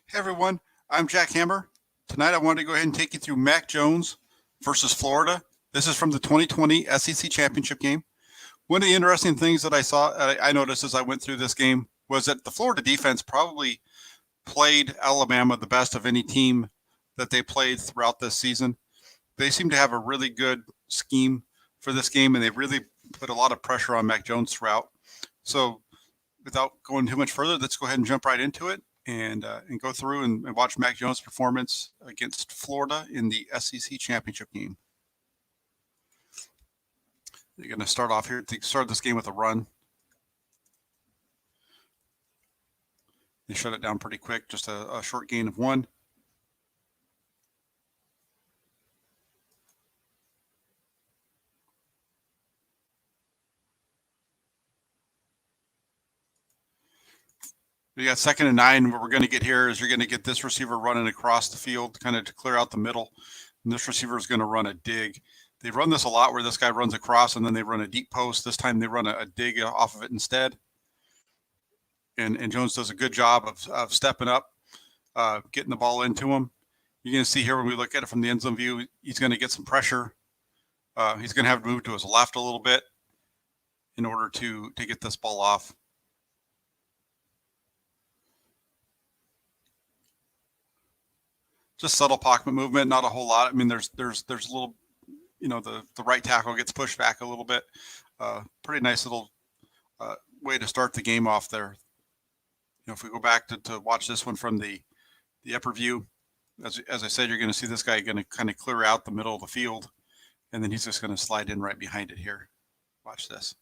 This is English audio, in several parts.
Hey everyone, I'm Jack Hammer. Tonight I wanted to go ahead and take you through Mac Jones versus Florida. This is from the 2020 SEC Championship game. One of the interesting things that I noticed as I went through this game was that the Florida defense probably played Alabama the best of any team that they played throughout this season. They seem to have a really good scheme for this game, and they really put a lot of pressure on Mac Jones throughout. So without going too much further, let's go ahead and jump right into it and go through and watch Mac Jones' performance against Florida in the SEC championship game. They're going to start off here. They start this game with a run. They shut it down pretty quick, just a short gain of 1. We got 2nd and 9. What we're going to get here is you're going to get this receiver running across the field, kind of to clear out the middle. And this receiver is going to run a dig. They run this a lot where this guy runs across and then they run a deep post. This time they run a dig off of it instead. And Jones does a good job of stepping up, getting the ball into him. You're going to see here when we look at it from the end zone view, he's going to get some pressure. He's going to have to move to his left a little bit in order to get this ball off. Just subtle pocket movement, not a whole lot. I mean, there's a little, the right tackle gets pushed back a little bit. Pretty nice little way to start the game off there. If we go back to watch this one from the upper view, as I said, you're going to see this guy going to kind of clear out the middle of the field, and then he's just going to slide in right behind it here. Watch this.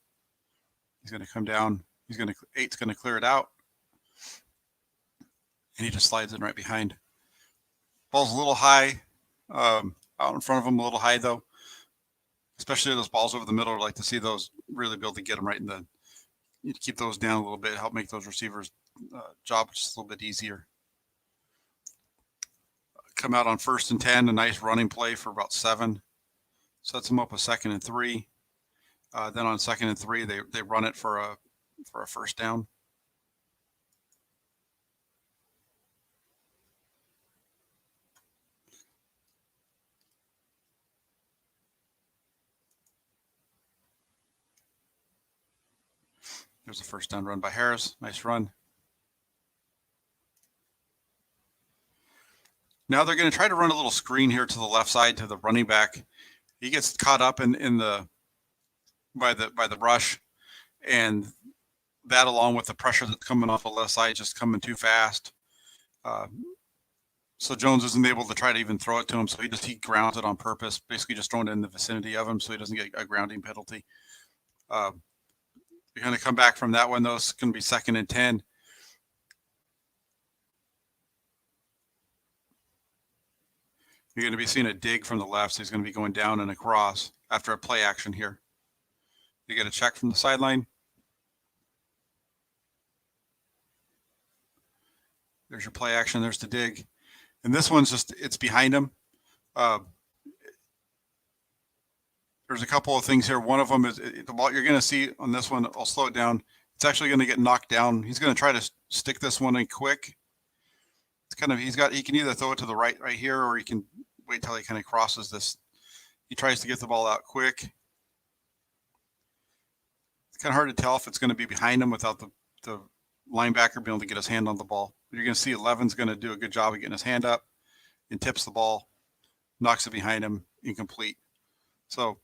He's going to come down. 8's going to clear it out, and he just slides in right behind. Ball's a little high, out in front of him, a little high though. Especially those balls over the middle, I'd like to see those really be able to get them right in the. You keep those down a little bit, help make those receivers' job just a little bit easier. Come out on 1st and 10, a nice running play for about 7. Sets them up with 2nd and 3. Then on 2nd and 3, they run it for a 1st down. There's a 1st down run by Harris. Nice run. Now they're going to try to run a little screen here to the left side to the running back. He gets caught up in the by the rush, and that along with the pressure that's coming off the left side just coming too fast. So Jones isn't able to try to even throw it to him, so he grounds it on purpose, basically just throwing it in the vicinity of him so he doesn't get a grounding penalty. You're going to come back from that one, though. It's going to be 2nd and 10. You're going to be seeing a dig from the left, so he's going to be going down and across after a play action here. You get a check from the sideline. There's your play action. There's the dig. And this one's it's behind him. There's a couple of things here. One of them is the ball you're going to see on this one. I'll slow it down. It's actually going to get knocked down. He's going to try to stick this one in quick. It's kind of, he can either throw it to the right here, or he can wait till he kind of crosses this. He tries to get the ball out quick. It's kind of hard to tell if it's going to be behind him without the linebacker being able to get his hand on the ball. But you're going to see 11's going to do a good job of getting his hand up and tips the ball, knocks it behind him, incomplete. So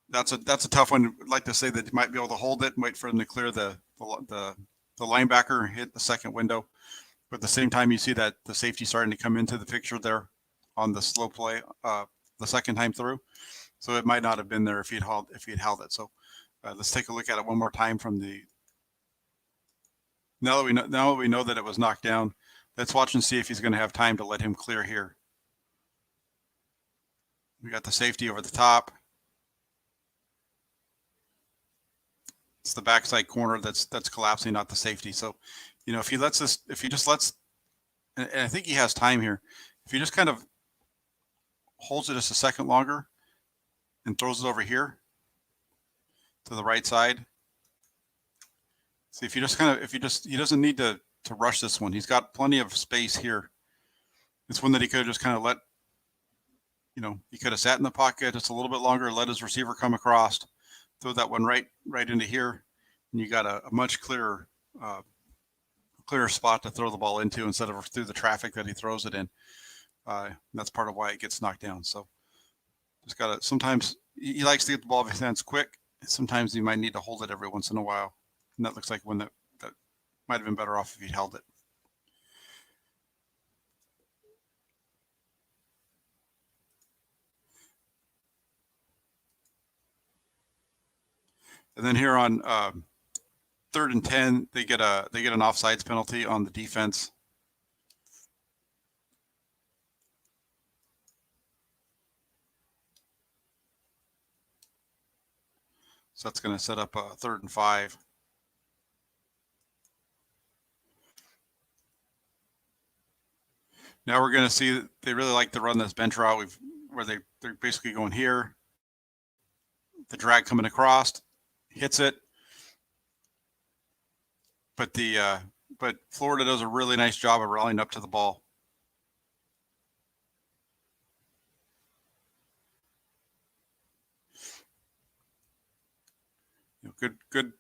that's a tough one. I'd like to say that you might be able to hold it and wait for him to clear the linebacker and hit the second window. But at the same time, you see that the safety starting to come into the picture there on the slow play the second time through. So it might not have been there if he'd held it. So let's take a look at it one more time from the. Now that we know that it was knocked down, let's watch and see if he's going to have time to let him clear here. We got the safety over the top. It's the backside corner that's collapsing, not the safety. So, if he just lets, and I think he has time here. If he just kind of holds it just a second longer and throws it over here to the right side. See, he doesn't need to rush this one. He's got plenty of space here. It's one that he could have just kind of let, he could have sat in the pocket just a little bit longer, let his receiver come across, throw that one right into here, and you got a much clearer spot to throw the ball into instead of through the traffic that he throws it in. That's part of why it gets knocked down. So just got to, sometimes he likes to get the ball off his hands quick. Sometimes you might need to hold it every once in a while. And that looks like one that might have been better off if he'd held it. And then here on 3rd and 10, they get an offsides penalty on the defense. So that's going to set up 3rd and 5. Now we're going to see that they really like to run this bench route where they're basically going here. The drag coming across, hits it. But but Florida does a really nice job of rallying up to the ball. Good,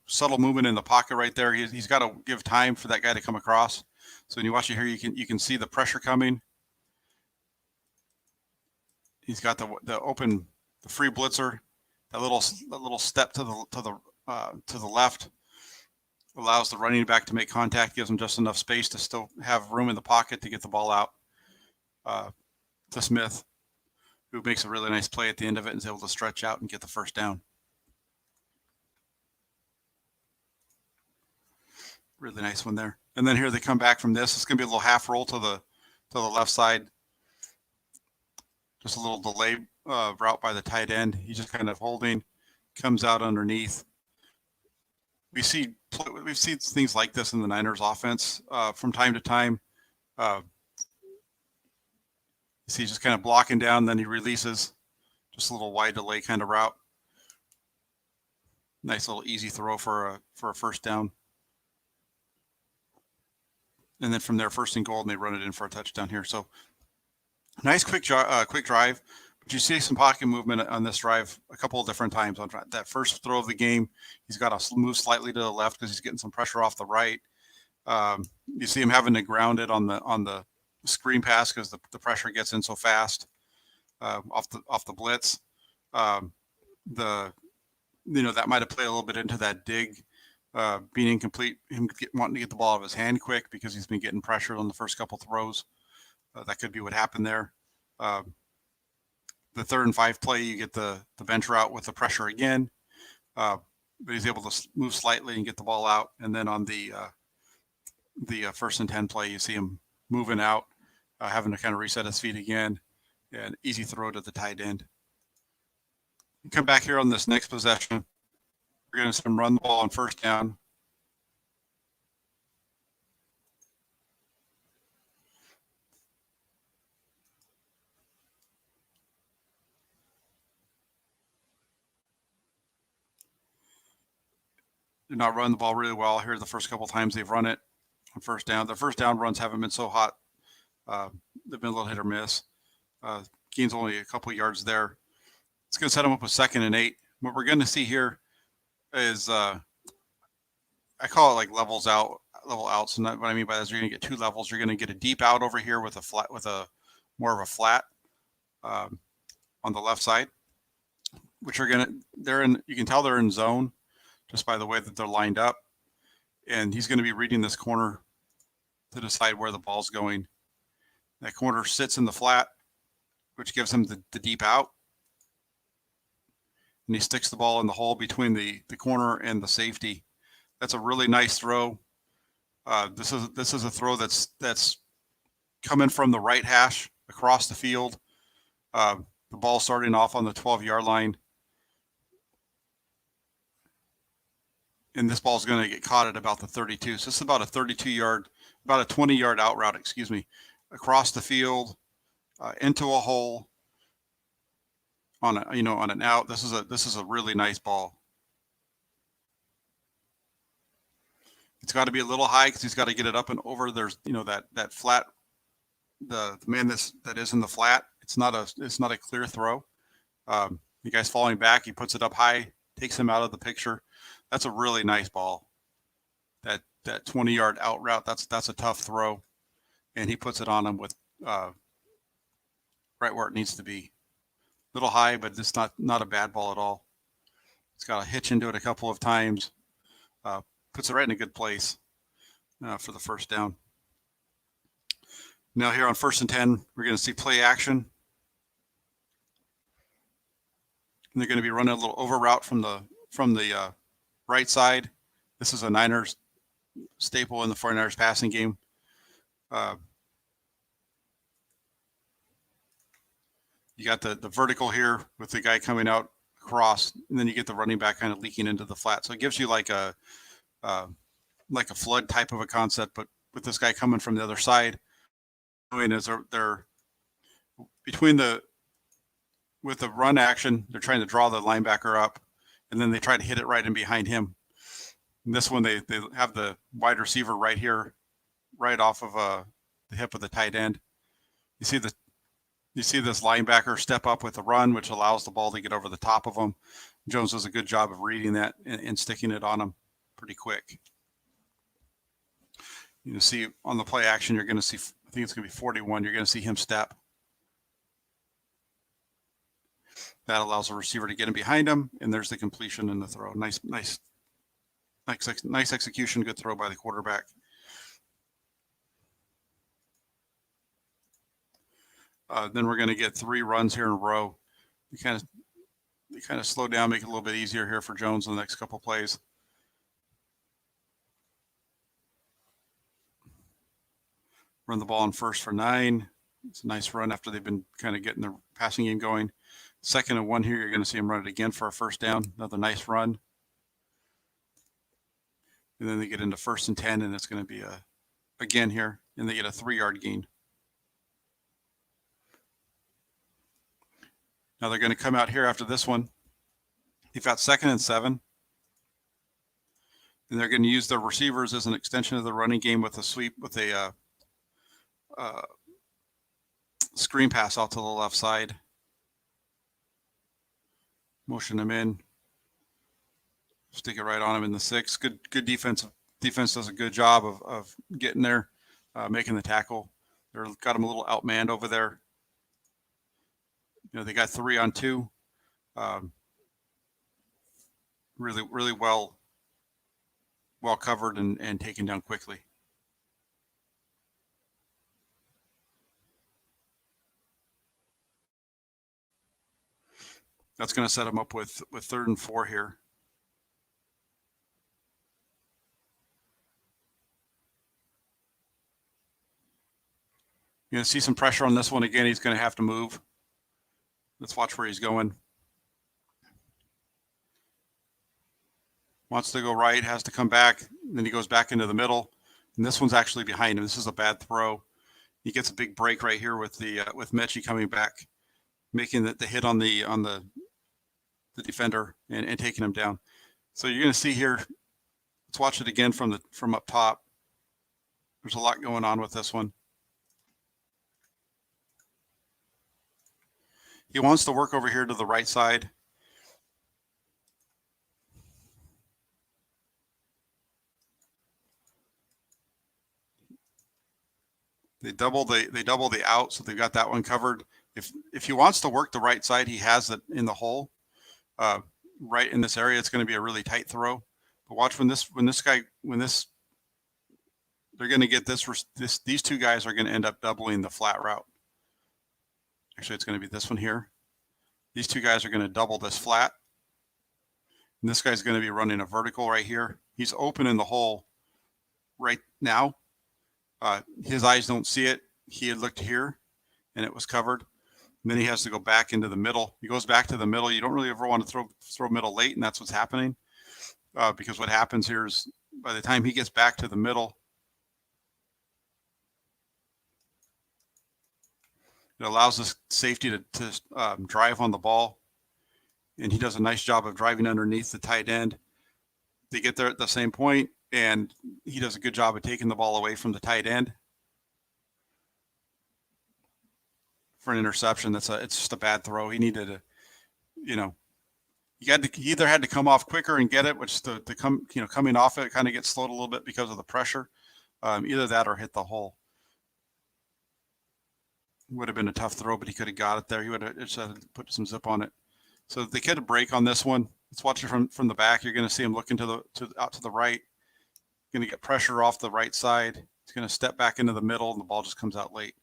subtle movement in the pocket right there. He's got to give time for that guy to come across. So when you watch it here, you can see the pressure coming. He's got the free blitzer, that little step to the left allows the running back to make contact, gives him just enough space to still have room in the pocket to get the ball out to Smith, who makes a really nice play at the end of it and is able to stretch out and get the first down. Really nice one there. And then here they come back from this. It's going to be a little half roll to the left side. Just a little delay route by the tight end. He's just kind of holding, comes out underneath. We've seen things like this in the Niners offense from time to time. You see he's just kind of blocking down, then he releases. Just a little wide delay kind of route. Nice little easy throw for a first down. And then from there, 1st and goal, and they run it in for a touchdown here. So nice quick drive. But you see some pocket movement on this drive a couple of different times. On that first throw of the game, he's got to move slightly to the left because he's getting some pressure off the right. You see him having to ground it on the screen pass because the pressure gets in so fast off the blitz. That might have played a little bit into that dig. Being incomplete, him wanting to get the ball out of his hand quick because he's been getting pressure on the first couple throws. That could be what happened there. The 3rd and 5 play, you get the bench route with the pressure again, but he's able to move slightly and get the ball out. And then on the 1st and 10 play, you see him moving out, having to kind of reset his feet again, and easy throw to the tight end. You come back here on this next possession. We're going to see him run the ball on 1st down. Did not run the ball really well here the first couple of times they've run it on 1st down. The 1st down runs haven't been so hot. They've been a little hit or miss. Gain's only a couple of yards there. It's going to set them up with 2nd and 8. What we're going to see here is I call it like level outs. And what I mean by that is you're going to get 2 levels. You're going to get a deep out over here with more of a flat on the left side, which you can tell they're in zone just by the way that they're lined up. And he's going to be reading this corner to decide where the ball's going. That corner sits in the flat, which gives him the deep out. And he sticks the ball in the hole between the corner and the safety. That's a really nice throw. This is a throw that's coming from the right hash across the field. The ball starting off on the 12-yard line. And this ball is going to get caught at about the 32. So this is about a 20-yard out route, across the field, into a hole on an out. This is a really nice ball. It's got to be a little high because he's got to get it up and over. There's, that flat, the man that is in the flat. It's not a clear throw. The guy's falling back. He puts it up high, takes him out of the picture. That's a really nice ball. That 20-yard out route. That's a tough throw, and he puts it on him with right where it needs to be. A little high, but it's not a bad ball at all. It's got a hitch into it a couple of times. Puts it right in a good place for the first down. Now here on 1st and 10, we're going to see play action. And they're going to be running a little over route from the right side. This is a Niners staple in the 49ers passing game. You got the vertical here with the guy coming out across, and then you get the running back kind of leaking into the flat. So it gives you like a flood type of a concept, but with this guy coming from the other side, is they're with the run action, they're trying to draw the linebacker up, and then they try to hit it right in behind him. And this one, they have the wide receiver right here, right off of the hip of the tight end. You see this linebacker step up with the run, which allows the ball to get over the top of him. Jones does a good job of reading that and sticking it on him pretty quick. You can see on the play action, you're going to see, I think it's going to be 41. You're going to see him step. That allows the receiver to get in behind him, and there's the completion and the throw. Nice execution, good throw by the quarterback. Then we're going to get 3 runs here in a row. They kind of slow down, make it a little bit easier here for Jones in the next couple plays. Run the ball on 1st for 9. It's a nice run after they've been kind of getting their passing game going. 2nd and 1 here, you're going to see him run it again for a first down. Another nice run. And then they get into 1st and 10, and it's going to be again here, and they get a 3-yard gain. Now they're going to come out here after this one. They've got 2nd and 7. And they're going to use their receivers as an extension of the running game with a sweep, with a screen pass out to the left side. Motion them in. Stick it right on him in the 6. Good defense. Defense does a good job of getting there, making the tackle. They're got him a little outmanned over there. They got 3 on 2. Really well covered and taken down quickly. That's going to set them up with 3rd and 4 here. You're going to see some pressure on this one again. He's going to have to move. Let's watch where he's going. Wants to go right, has to come back. Then he goes back into the middle. And this one's actually behind him. This is a bad throw. He gets a big break right here with Mechie coming back, making the hit on the defender and taking him down. So you're going to see here. Let's watch it again from up top. There's a lot going on with this one. He wants to work over here to the right side. They double the out, so they've got that one covered. If he wants to work the right side, he has it in the hole, right in this area. It's going to be a really tight throw. But watch when they're going to get these 2 guys are going to end up doubling the flat route. Actually, it's going to be this one here. These 2 guys are going to double this flat. And this guy's going to be running a vertical right here. He's open in the hole right now. His eyes don't see it. He had looked here, and it was covered. And then he has to go back into the middle. He goes back to the middle. You don't really ever want to throw middle late, and that's what's happening. Because what happens here is by the time he gets back to the middle, it allows the safety to drive on the ball, and he does a nice job of driving underneath the tight end. They get there at the same point. and he does a good job of taking the ball away from the tight end for an interception. It's just a bad throw. He needed to, he either had to come off quicker and get it, which coming off it kind of gets slowed a little bit because of the pressure. Either that or hit the hole. Would have been a tough throw, but he could have got it there. He would have just had to put some zip on it. So they get a break on this one. Let's watch it from the back. You're going to see him looking out to the right. Going to get pressure off the right side. He's going to step back into the middle, and the ball just comes out late.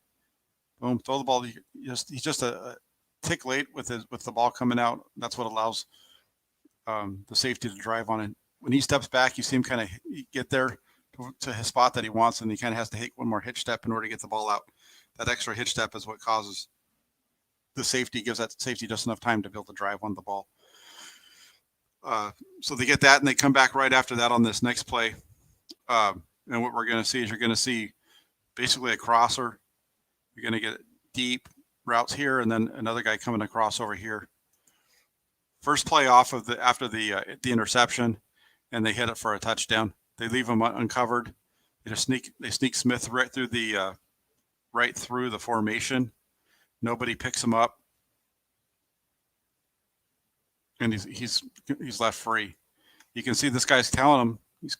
Boom, throw the ball. He's just a tick late with the ball coming out. That's what allows the safety to drive on it. When he steps back, you see him kind of get there to his spot that he wants, and he kind of has to take one more hitch step in order to get the ball out. That extra hitch step is what causes the safety, gives that safety just enough time to be able to drive on the ball. So they get that, and they come back right after that on this next play. And what we're going to see is you're going to see basically a crosser. You're going to get deep routes here, and then another guy coming across over here. First play off of after the interception, and they hit it for a touchdown. They leave him uncovered. They sneak Smith right through the formation. Nobody picks him up, and he's left free. You can see this guy's telling him he's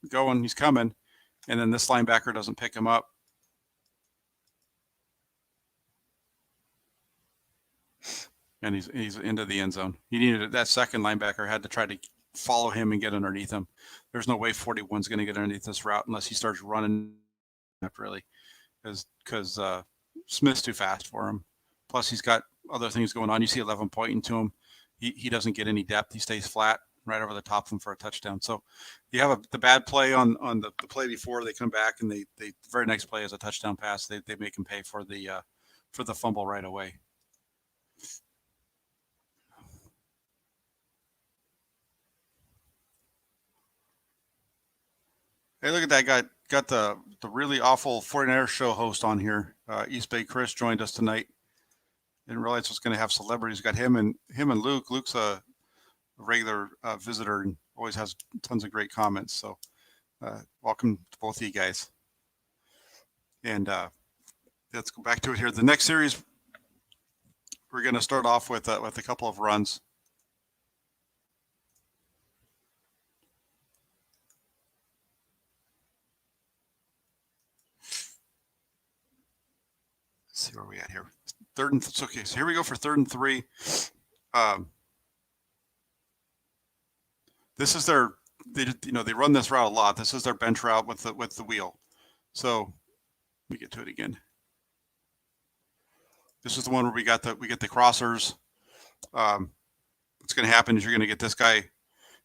going, he's coming, and then this linebacker doesn't pick him up. And he's into the end zone. He needed that second linebacker had to try to follow him and get underneath him. There's no way 41's going to get underneath this route unless he starts running up really, because Smith's too fast for him. Plus he's got other things going on. You see 11 pointing to him. He doesn't get any depth. He stays flat right over the top of him for a touchdown. So you have the bad play on the play before. They come back and the very next play is a touchdown pass. They make him pay for the fumble right away. Hey, look at that guy. Got the really awful 49ers show host on here. East Bay Chris joined us tonight. Didn't realize it was going to have celebrities. Got him and Luke. Luke's a regular visitor and always has tons of great comments. So welcome to both of you guys. And let's go back to it here. The next series, we're going to start off with a couple of runs. Let's see where we at here. Okay, so here we go for 3rd and 3. This is they run this route a lot. This is their bench route with the wheel. So let me get to it again. This is the one where we get the crossers. What's going to happen is you're going to get this guy.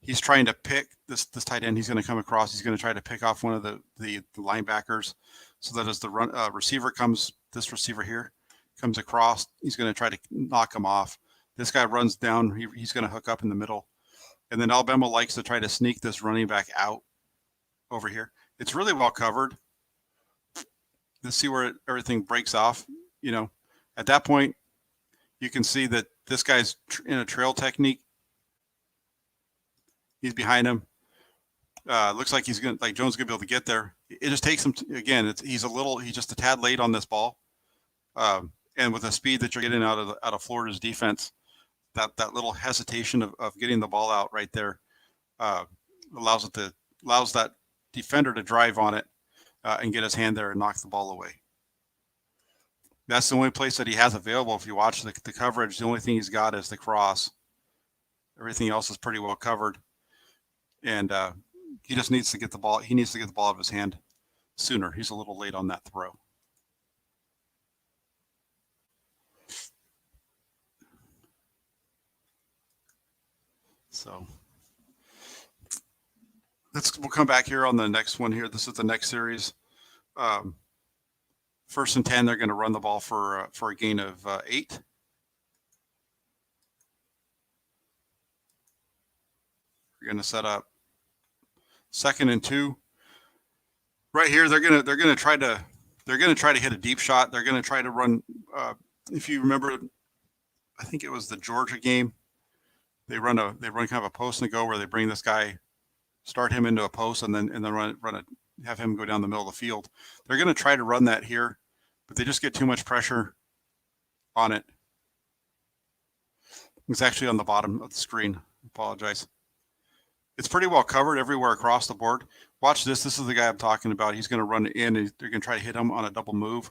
He's trying to pick this tight end. He's going to come across. He's going to try to pick off one of the linebackers, so that as the receiver comes, this receiver here comes across, he's going to try to knock him off. This guy runs down. He's going to hook up in the middle. And then Alabama likes to try to sneak this running back out over here. It's really well covered. Let's see where everything breaks off. At that point, you can see that this guy's in a trail technique. He's behind him. Looks like Jones is going to be able to get there. It just takes him he's just a tad late on this ball. And with the speed that you're getting out of Florida's defense, that little hesitation of getting the ball out right there allows that defender to drive on it and get his hand there and knock the ball away. That's the only place that he has available. If you watch the coverage, the only thing he's got is the cross. Everything else is pretty well covered. And he just needs to get the ball. He needs to get the ball out of his hand sooner. He's a little late on that throw. So we'll come back here on the next one here. This is the next series. 1st and 10, they're going to run the ball for a gain of 8. We're going to set up 2nd and 2. Right here, they're going to try to hit a deep shot. They're going to try to run. If you remember, I think it was the Georgia game. They run kind of a post and go where they bring this guy start him into a post and then have him go down the middle of the field. They're going to try to run that here, but they just get too much pressure on it. It's actually on the bottom of the screen. Apologize. It's pretty well covered everywhere across the board. Watch this. This is the guy I'm talking about. He's going to run it in, and they're going to try to hit him on a double move.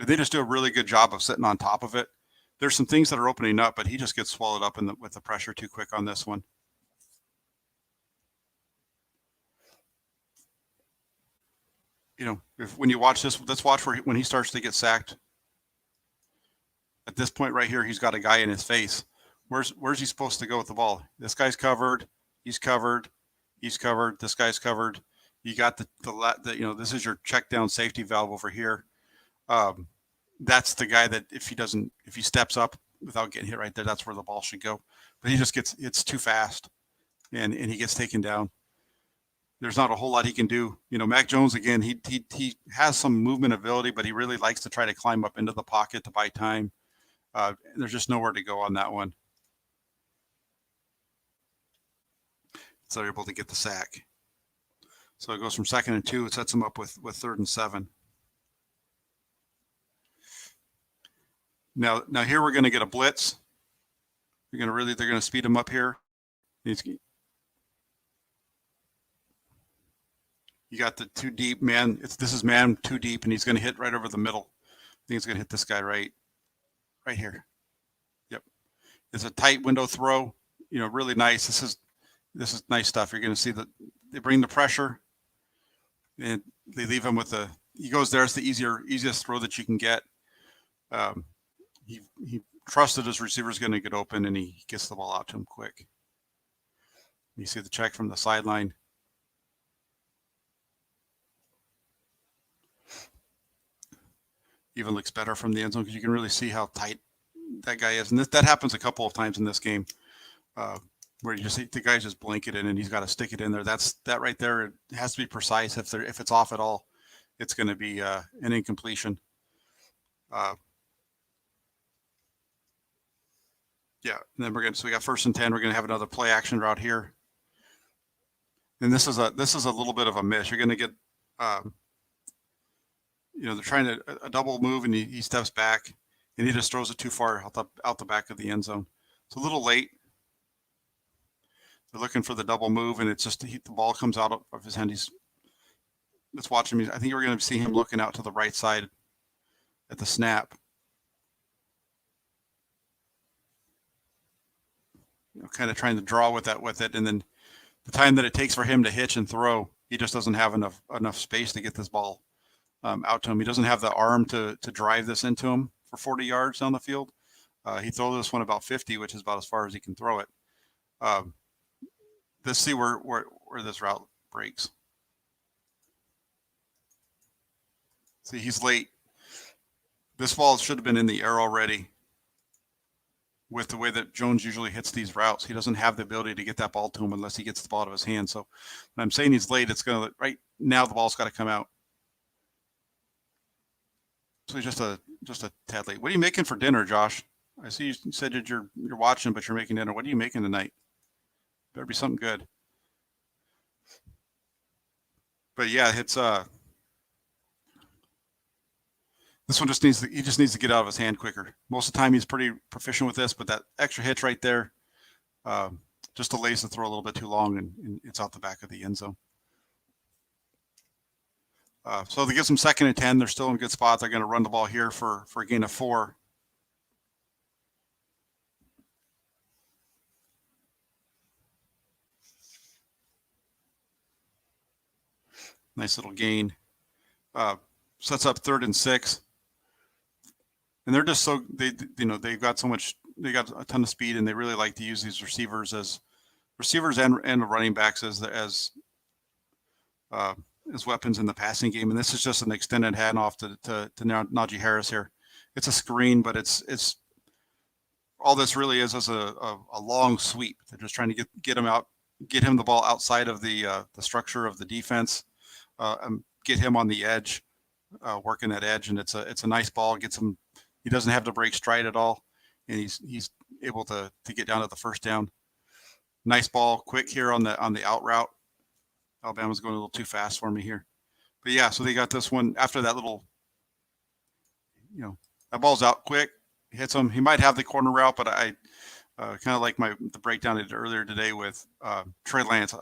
They just do a really good job of sitting on top of it. There's some things that are opening up, but he just gets swallowed up with the pressure too quick on this one. You know, when you watch this, let's watch when he starts to get sacked. At this point right here, he's got a guy in his face. Where's he supposed to go with the ball? This guy's covered. He's covered. He's covered. This guy's covered. You got the you know, this is your check down safety valve over here. That's the guy that if he steps up without getting hit right there, that's where the ball should go. But he just it's too fast, and he gets taken down. There's not a whole lot he can do. You know, Mac Jones, again, he has some movement ability, but he really likes to try to climb up into the pocket to buy time. There's just nowhere to go on that one. So they're able to get the sack. So it goes from 2nd and 2. It sets them up with 3rd and 7. Now here we're going to get a blitz. They're going to speed him up here. You got the too deep man. This is man too deep, and he's going to hit right over the middle. I think he's going to hit this guy right here. Yep. It's a tight window throw. You know, really nice. This is nice stuff. You're going to see that they bring the pressure, and they leave him with he goes there. It's the easiest throw that you can get. He trusted his receiver is going to get open, and he gets the ball out to him quick. You see the check from the sideline. Even looks better from the end zone because you can really see how tight that guy is. And that happens a couple of times in this game where you just see the guy's just blanketed and he's got to stick it in there. That right there. It has to be precise. If it's off at all, it's going to be an incompletion. Yeah, and then we got 1st and 10. We're going to have another play action route here. And this is a little bit of a miss. You're going to get, you know, they're trying to a double move, and he steps back, and he just throws it too far out the back of the end zone. It's a little late. They're looking for the double move, and it's just the ball comes out of his hand. Let's watch him. I think we're going to see him looking out to the right side at the snap. You know, kind of trying to draw with it, and then the time that it takes for him to hitch and throw, he just doesn't have enough space to get this ball out to him. He doesn't have the arm to drive this into him for 40 yards down the field. He throws this one about 50, which is about as far as he can throw it. Let's see where this route breaks. See, he's late. This ball should have been in the air already. With the way that Jones usually hits these routes, he doesn't have the ability to get that ball to him unless he gets the ball out of his hand. So when I'm saying he's late, it's going to right now the ball's got to come out. So he's just a tad late. What are you making for dinner, Josh? I see you said that you're watching, but you're making dinner. What are you making tonight? Better be something good. But yeah, it's this one he just needs to get out of his hand quicker. Most of the time he's pretty proficient with this, but that extra hitch right there just delays the throw a little bit too long, and it's out the back of the end zone. So they give them 2nd and 10. They're still in a good spot. They're going to run the ball here for a gain of 4. Nice little gain. Sets up 3rd and 6. And they're just they've got a ton of speed, and they really like to use these receivers and the running backs as weapons in the passing game. And this is just an extended handoff to Najee Harris here. It's a screen, but it's all this really is a long sweep. They're just trying to get him the ball outside of the structure of the defense, and get him on the edge, working that edge. And it's a nice ball. Gets him. He doesn't have to break stride at all, and able to get down to the first down. Nice ball, quick here on the out route. Alabama's going a little too fast for me here. But yeah, so they got this one after that little, that ball's out quick, hits him. He might have the corner route, but I kind of like the breakdown I did earlier today with Trey Lance.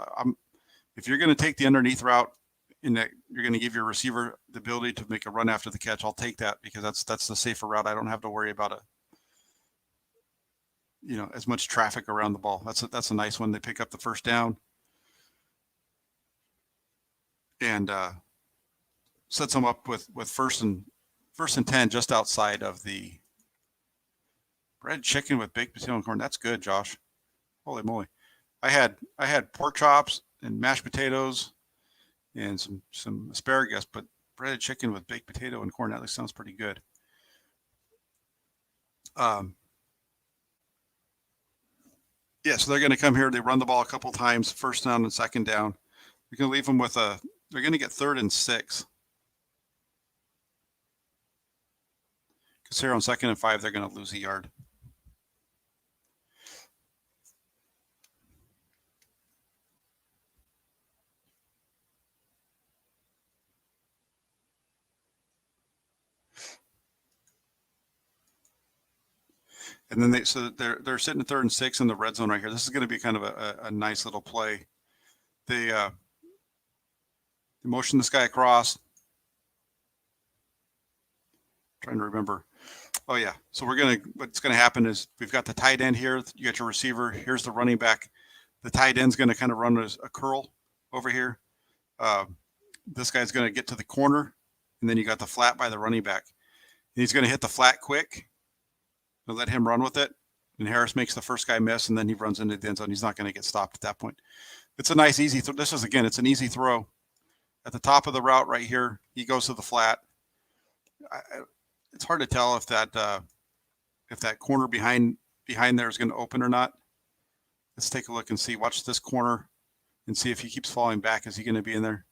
If you're going to take the underneath route in that you're going to give your receiver the ability to make a run after the catch, I'll take that because that's the safer route. I don't have to worry about as much traffic around the ball. That's a nice one. They pick up the first down and sets them up with first and 10 just outside of the bread chicken with baked potato and corn. That's good, Josh. Holy moly. I had pork chops and mashed potatoes and some asparagus, but breaded chicken with baked potato and corn, that sounds pretty good. Yeah, so they're going to come here. They run the ball a couple times, first down and second down. You're going to leave them with they're going to get 3rd and 6. Because here on 2nd and 5, they're going to lose a yard. And then they're sitting at 3rd and 6 in the red zone right here. This is going to be kind of a nice little play. They motion this guy across. Trying to remember. Oh yeah. So what's going to happen is we've got the tight end here. You got your receiver. Here's the running back. The tight end's going to kind of run a curl over here. This guy's going to get to the corner, and then you got the flat by the running back. And he's going to hit the flat quick. They'll let him run with it, and Harris makes the first guy miss, and then he runs into the end zone. He's not going to get stopped at that point. It's a nice, easy throw. It's an easy throw. At the top of the route right here, he goes to the flat. It's hard to tell if that corner behind there is going to open or not. Let's take a look and see. Watch this corner and see if he keeps falling back. Is he going to be in there?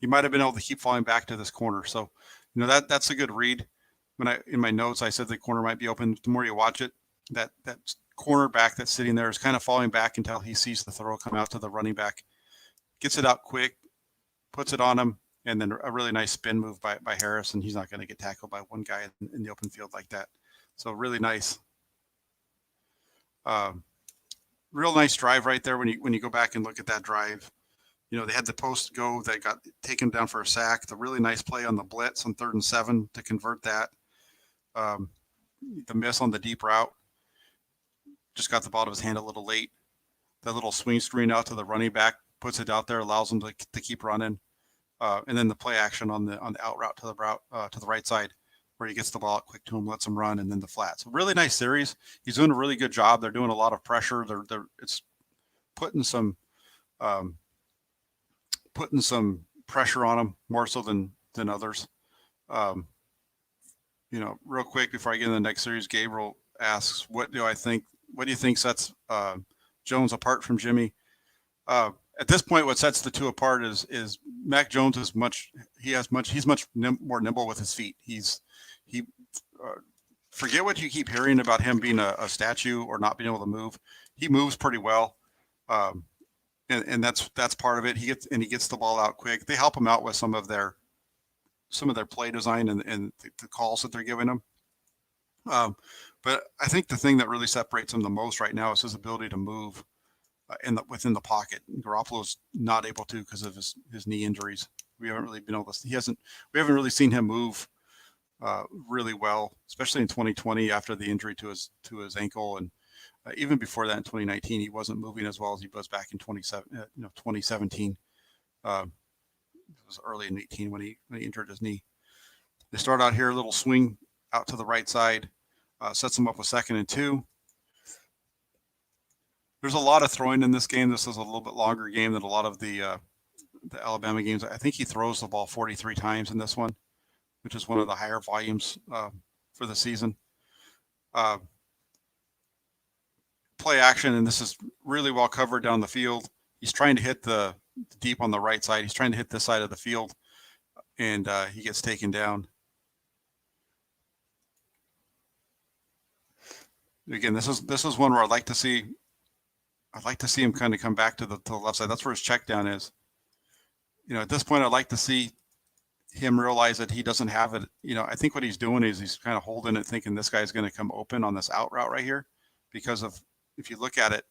He might have been able to keep falling back to this corner. So, that's a good read. In my notes, I said the corner might be open. The more you watch it, that cornerback that's sitting there is kind of falling back until he sees the throw come out to the running back, gets it out quick, puts it on him, and then a really nice spin move by Harris, and he's not going to get tackled by one guy in the open field like that. So really nice. Real nice drive right there when you go back and look at that drive. They had the post go that got taken down for a sack. The really nice play on the blitz on 3rd and 7 to convert that. The miss on the deep route, just got the ball to his hand a little late. That little swing screen out to the running back puts it out there, allows him to keep running, and then the play action on the out route to the right side, where he gets the ball out quick to him, lets him run, and then the flat. So really nice series. He's doing a really good job. They're doing a lot of pressure. It's putting some pressure on him more so than others. Real quick before I get into the next series, Gabriel asks, what do you think sets Jones apart from Jimmy? At this point, what sets the two apart is Mac Jones he's much more nimble with his feet. Forget what you keep hearing about him being a statue or not being able to move. He moves pretty well. And that's part of it. He gets the ball out quick. They help him out with some of their play design and the calls that they're giving him. But I think the thing that really separates him the most right now is his ability to move within the pocket. Garoppolo's not able to because of his knee injuries. We haven't really been able to. We haven't really seen him move really well, especially in 2020 after the injury to his ankle, and even before that in 2019 he wasn't moving as well as he was back in 2017. It was early in 18 when he injured his knee. They start out here, a little swing out to the right side, sets them up with 2nd and 2. There's a lot of throwing in this game. This is a little bit longer game than a lot of the Alabama games. I think he throws the ball 43 times in this one, which is one of the higher volumes for the season. Play action, and this is really well covered down the field. He's trying to hit the deep on the right side. He's trying to hit this side of the field, and he gets taken down. Again, this is one where I'd like to see him kind of come back to the left side. That's where his check down is. At this point, I'd like to see him realize that he doesn't have it. I think what he's doing is he's kind of holding it, thinking this guy's going to come open on this out route right here, because of, if you look at it,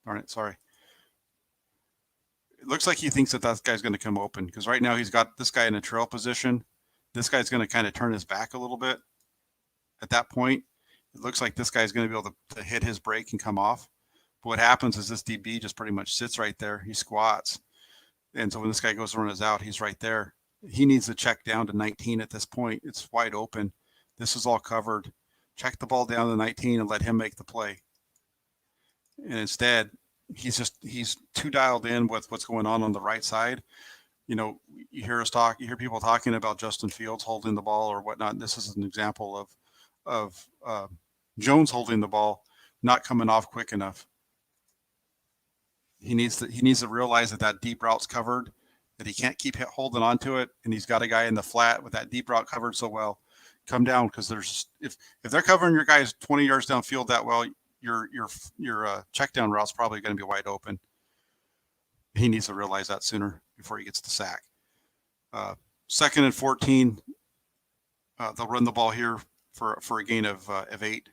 darn it, sorry. It looks like he thinks that guy's going to come open, because right now he's got this guy in a trail position. This guy's going to kind of turn his back a little bit. At that point, it looks like this guy's going to be able to hit his break and come off. But what happens is this DB just pretty much sits right there. He squats. And so when this guy goes to run his out, he's right there. He needs to check down to 19 at this point. It's wide open. This is all covered. Check the ball down to 19 and let him make the play. And instead, he's too dialed in with what's going on the right side. You hear people talking about Justin Fields holding the ball or whatnot. And this is an example of Jones holding the ball, not coming off quick enough. He needs to realize that deep route's covered, that he can't keep holding on to it, and he's got a guy in the flat with that deep route covered so well. Come down, because if they're covering your guys 20 yards downfield that well, your check down route's probably going to be wide open. He needs to realize that sooner before he gets the sack. 2nd and 14, they'll run the ball here for a gain of 8.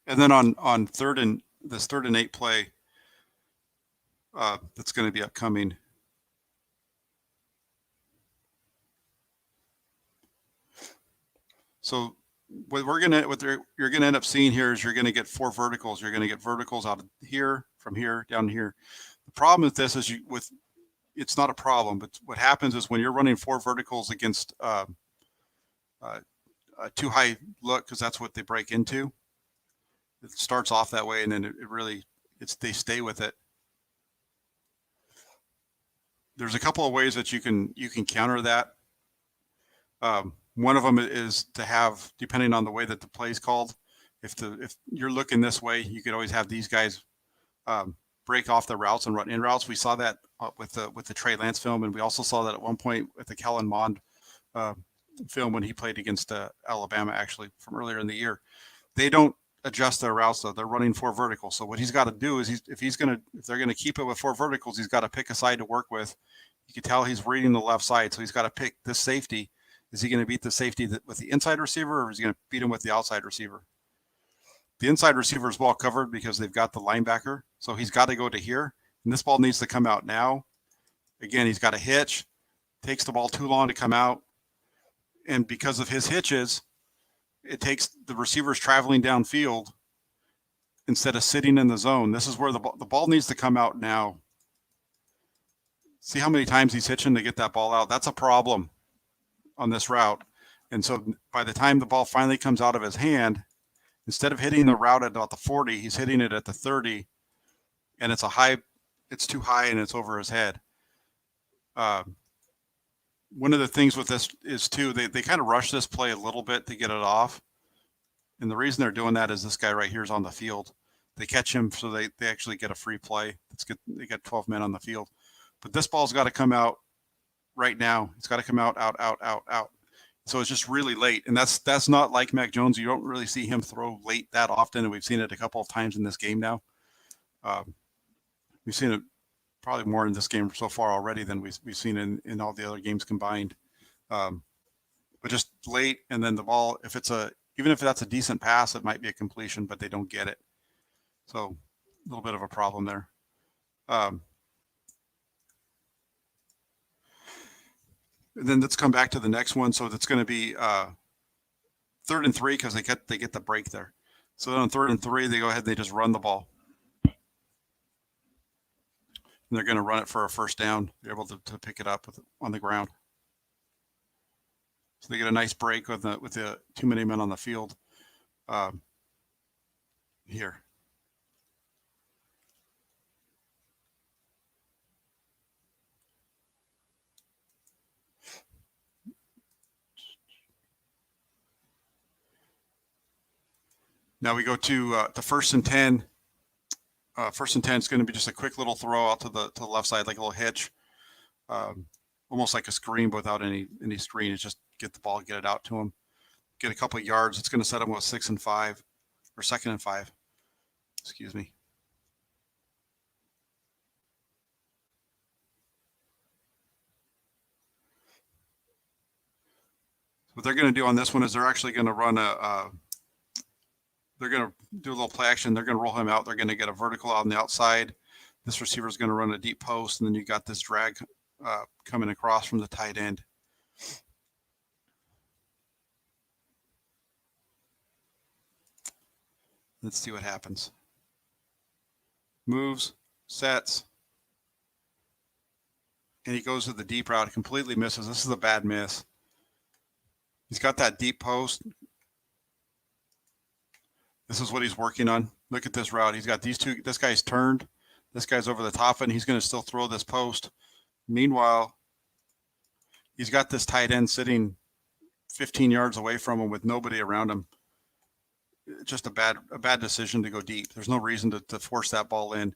And then on third and 8 play, that's going to be upcoming. So what you're going to end up seeing here is you're going to get 4 verticals. You're going to get verticals out of here, from here, down here. The problem with this is it's not a problem, but what happens is when you're running 4 verticals against a too high look, because that's what they break into. It starts off that way, and then they stay with it. There's a couple of ways that you can counter that. One of them is to have, depending on the way that the play is called, if you're looking this way, you could always have these guys break off the routes and run in routes. We saw that with the Trey Lance film, and we also saw that at one point with the Kellen Mond film when he played against Alabama, actually, from earlier in the year. They don't adjust their routes, though. They're running 4 verticals. So what he's got to do is if they're going to keep it with 4 verticals, he's got to pick a side to work with. You can tell he's reading the left side, so he's got to pick this safety. Is he going to beat the safety with the inside receiver, or is he going to beat him with the outside receiver? The inside receiver is well covered because they've got the linebacker, so he's got to go to here, and this ball needs to come out now. Again, he's got a hitch. Takes the ball too long to come out, and because of his hitches, it takes the receivers traveling downfield instead of sitting in the zone. This is where the ball needs to come out now. See how many times he's hitching to get that ball out? That's a problem on this route. And so by the time the ball finally comes out of his hand, instead of hitting the route at about the 40, he's hitting it at the 30, and it's too high, and it's over his head. One of the things with this is, too, they kind of rush this play a little bit to get it off. And the reason they're doing that is this guy right here is on the field. They catch him, so they actually get a free play. They get 12 men on the field. But this ball's got to come out right now. It's got to come out. So it's just really late. And that's not like Mac Jones. You don't really see him throw late that often, and we've seen it a couple of times in this game now. We've seen it probably more in this game so far already than we've seen in all the other games combined. But just late, and then the ball, even if that's a decent pass, it might be a completion, but they don't get it. So a little bit of a problem there. And then let's come back to the next one. So that's going to be 3rd and 3 because they get the break there. So then on 3rd and 3, they go ahead and they just run the ball. And they're going to run it for a first down. They're able to pick it up on the ground. So they get a nice break with the too many men on the field here. Now we go to the 1st and 10. 1st and 10 is going to be just a quick little throw out to the left side, like a little hitch, almost like a screen, but without any screen. It's just get the ball, get it out to him, get a couple of yards. It's going to set him with 6 and 5. or 2nd and 5. Excuse me. What they're going to do on this one is they're actually going to run they're going to do a little play action. They're going to roll him out. They're going to get a vertical out on the outside. This receiver is going to run a deep post, and then you got this drag coming across from the tight end. Let's see what happens. Moves, sets, and he goes to the deep route, completely misses. This is a bad miss. He's got that deep post. This is what he's working on. Look at this route. He's got these two. This guy's turned. This guy's over the top, and he's going to still throw this post. Meanwhile, he's got this tight end sitting 15 yards away from him with nobody around him. Just a bad decision to go deep. There's no reason to force that ball in.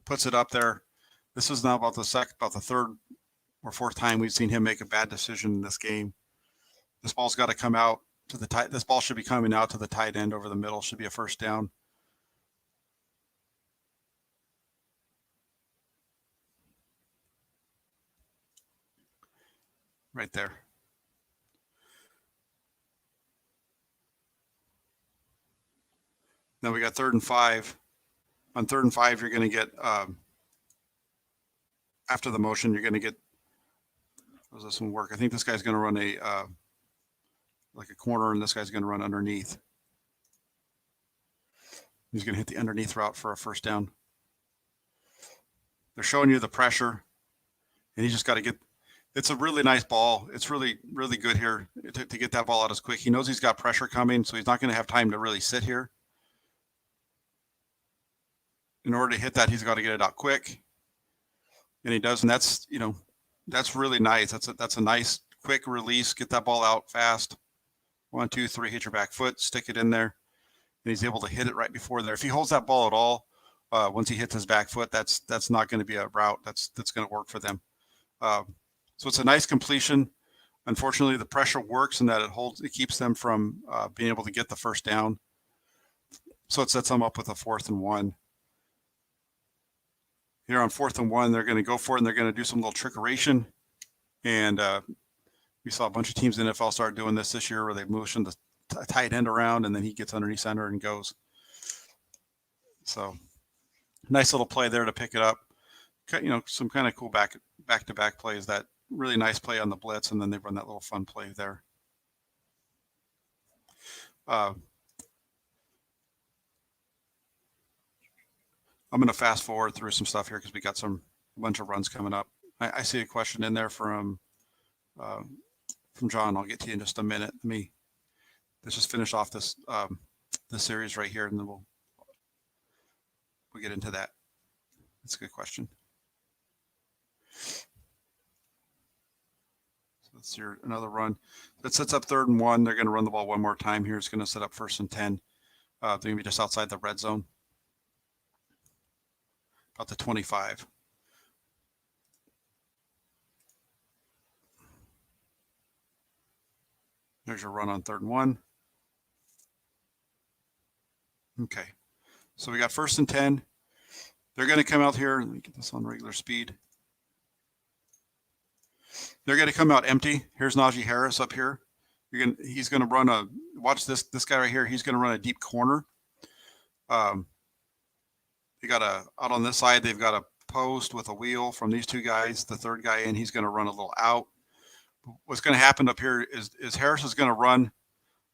Puts it up there. This is now about the 3rd or 4th time we've seen him make a bad decision in this game. This ball's got to come out to the tight. This ball should be coming out to the tight end over the middle. Should be a first down. Right there. Now we got 3rd and 5. On 3rd and 5, you're going to get after the motion. You're going to get. How does this one work? I think this guy's going to run like a corner, and this guy's going to run underneath. He's going to hit the underneath route for a first down. They're showing you the pressure, and he just got to get. It's a really nice ball. It's really, really good here to get that ball out as quick. He knows he's got pressure coming, so he's not going to have time to really sit here. In order to hit that, he's got to get it out quick, and he does. And that's that's really nice. That's a nice quick release. Get that ball out fast. 1, 2, 3. Hit your back foot. Stick it in there, and he's able to hit it right before there. If he holds that ball at all, once he hits his back foot, that's not going to be a route that's going to work for them. So it's a nice completion. Unfortunately, the pressure works in that it keeps them from being able to get the first down. So it sets them up with a 4th and 1. Here on 4th and 1, they're going to go for it, and they're going to do some little trickeration. And we saw a bunch of teams in the NFL start doing this year, where they motion the tight end around, and then he gets underneath center and goes. So nice little play there to pick it up. Some kind of cool back-to-back plays. That really nice play on the blitz, and then they run that little fun play there. I'm going to fast forward through some stuff here because we got a bunch of runs coming up. I see a question in there from John. I'll get to you in just a minute. Let's just finish off this series right here, and then we'll get into that. That's a good question. So let's see another run. That sets up 3rd and 1. They're going to run the ball one more time here. It's going to set up 1st and 10. They're going to be just outside the red zone. About the 25. There's your run on 3rd and 1. Okay. So we got 1st and 10. They're going to come out here. Let me get this on regular speed. They're going to come out empty. Here's Najee Harris up here. He's going to run watch this guy right here. He's going to run a deep corner. They got out on this side. They've got a post with a wheel from these two guys. The 3rd guy in, he's going to run a little out. What's going to happen up here is Harris is going to run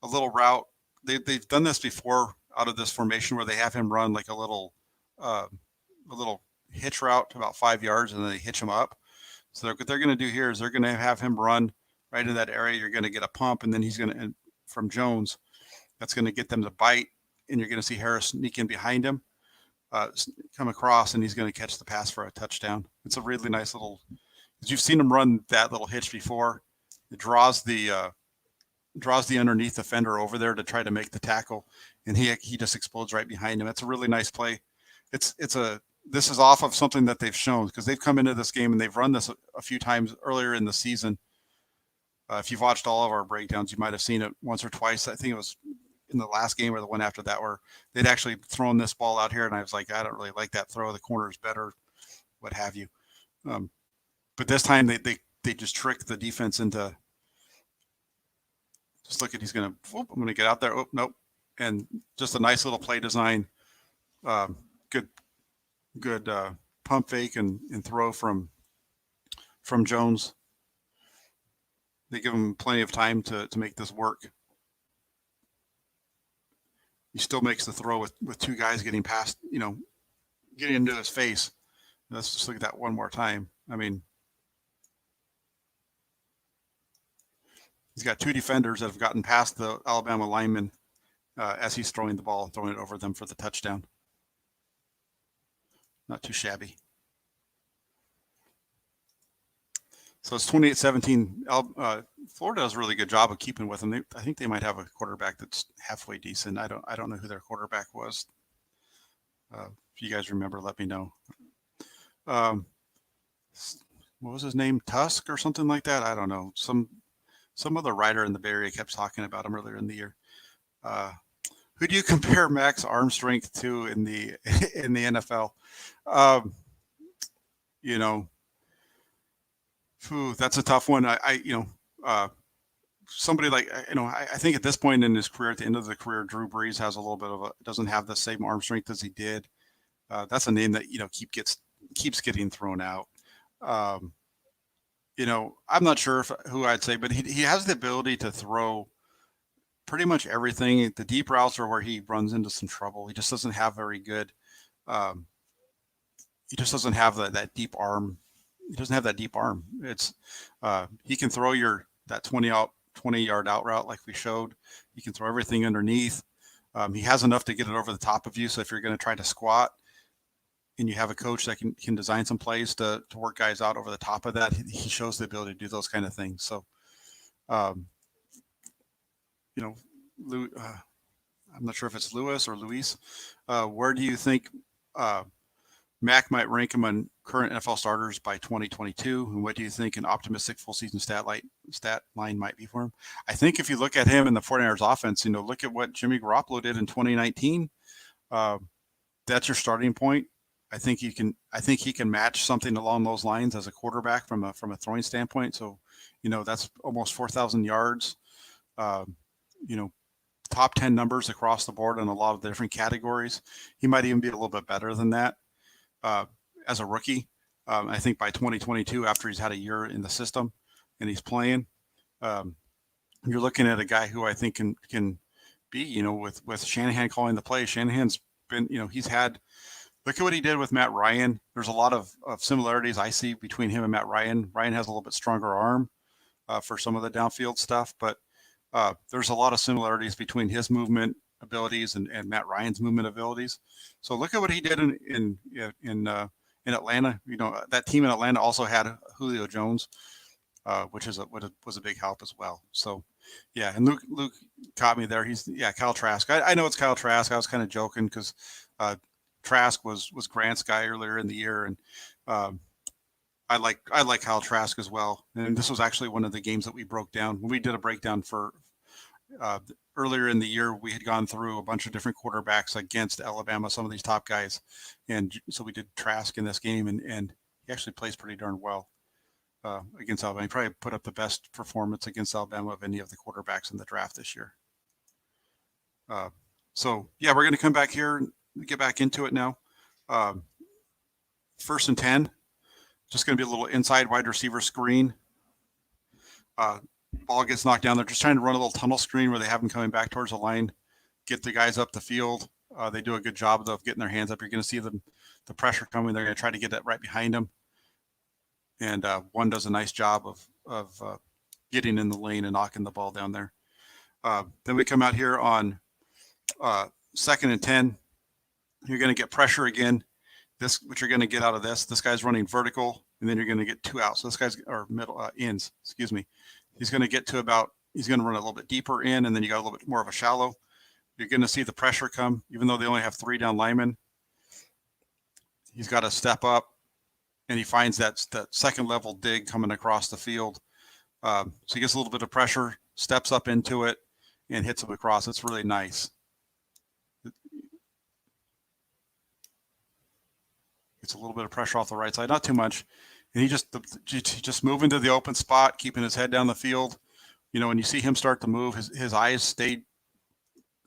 a little route. They've done this before out of this formation, where they have him run like a little hitch route about 5 yards, and then they hitch him up. So what they're going to do here is they're going to have him run right in that area. You're going to get a pump, and then he's going to, from Jones, that's going to get them to bite, and you're going to see Harris sneak in behind him, come across, and he's going to catch the pass for a touchdown. It's a really nice little, because you've seen him run that little hitch before. It draws the underneath defender over there to try to make the tackle, and he just explodes right behind him. It's a really nice play. This is off of something that they've shown, because they've come into this game and they've run this a few times earlier in the season. If you've watched all of our breakdowns, you might have seen it once or twice. I think it was in the last game or the one after that where they'd actually thrown this ball out here, and I was like, I don't really like that throw. The corner is better, what have you. But this time they just tricked the defense into just look at he's going to. I'm going to get out there. Oh nope, and just a nice little play design. Good pump fake and throw from Jones. They give him plenty of time to make this work. He still makes the throw with two guys getting past, getting into his face. Let's just look at that one more time. I mean, he's got two defenders that have gotten past the Alabama lineman as he's throwing the ball and throwing it over them for the touchdown. Not too shabby. So it's 28-17. Florida does a really good job of keeping with them. I think they might have a quarterback that's halfway decent. I don't know who their quarterback was. If you guys remember, let me know. What was his name? Tusk or something like that? I don't know. Some other writer in the Bay Area kept talking about him earlier in the year. Who do you compare Mac's arm strength to in the NFL? That's a tough one. Somebody like, I think at this point in his career, at the end of the career, Drew Brees has a little bit of doesn't have the same arm strength as he did. That's a name that, keeps getting thrown out. I'm not sure who I'd say, but he has the ability to throw pretty much everything. The deep routes are where he runs into some trouble. He just doesn't have very good. He just doesn't have that deep arm. He doesn't have that deep arm. It's he can throw that 20-yard out route like we showed. He can throw everything underneath. He has enough to get it over the top of you. So if you're going to try to squat and you have a coach that can design some plays to work guys out over the top of that, he shows the ability to do those kind of things. So, I'm not sure if it's Lewis or Luis. Where do you think Mac might rank him on current NFL starters by 2022? And what do you think an optimistic full season stat line might be for him? I think if you look at him in the 49ers offense, look at what Jimmy Garoppolo did in 2019. That's your starting point. I think he can match something along those lines as a quarterback from a throwing standpoint. So, that's almost 4,000 yards. Top 10 numbers across the board in a lot of the different categories. He might even be a little bit better than that as a rookie. I think by 2022, after he's had a year in the system and he's playing, you're looking at a guy who I think can be, with Shanahan calling the play. Shanahan's been, he's had. Look at what he did with Matt Ryan. There's a lot of similarities I see between him and Matt Ryan. Ryan has a little bit stronger arm for some of the downfield stuff, but there's a lot of similarities between his movement abilities and Matt Ryan's movement abilities. So look at what he did in Atlanta. That team in Atlanta also had Julio Jones, which was a big help as well. So yeah, and Luke caught me there. Kyle Trask. I know it's Kyle Trask. I was kind of joking because Trask was Grant's guy earlier in the year, and I like Kyle Trask as well. And this was actually one of the games that we broke down when we did a breakdown for earlier in the year. We had gone through a bunch of different quarterbacks against Alabama, some of these top guys, and so we did Trask in this game, and he actually plays pretty darn well against Alabama. He probably put up the best performance against Alabama of any of the quarterbacks in the draft this year. So yeah, we're going to come back here and get back into it now. 1st and 10. Just going to be a little inside wide receiver screen. Ball gets knocked down. They're just trying to run a little tunnel screen where they have them coming back towards the line, get the guys up the field. They do a good job of getting their hands up. You're going to see the pressure coming. They're going to try to get that right behind them. And one does a nice job of getting in the lane and knocking the ball down there. Then we come out here on 2nd and 10. You're going to get pressure again. What you're going to get out of this guy's running vertical, and then you're going to get 2 outs. So this guy's or middle ends. Excuse me. He's going to get to he's going to run a little bit deeper in, and then you got a little bit more of a shallow. You're going to see the pressure come, even though they only have 3 down linemen. He's got to step up, and he finds that second level dig coming across the field. So he gets a little bit of pressure, steps up into it, and hits him across. It's really nice. Gets a little bit of pressure off the right side, not too much. And he just moving to the open spot, keeping his head down the field. You know, when you see him start to move, his eyes stay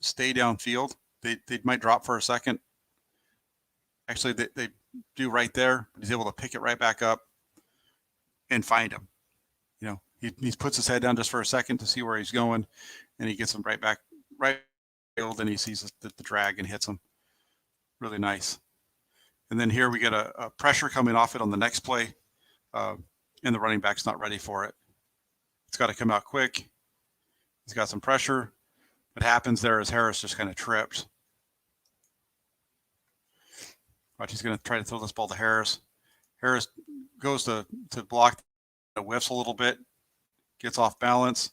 downfield. They might drop for a second. Actually, they do right there, but he's able to pick it right back up and find him. You know, he puts his head down just for a second to see where he's going, and he gets him right back, right field, and he sees the drag and hits him. Really nice. And then here we get a pressure coming off it on the next play, and the running back's not ready for it. It's got to come out quick. He's got some pressure. What happens there is Harris just kind of trips. Watch, he's going to try to throw this ball to Harris. Harris goes to block, whiffs a little bit, gets off balance,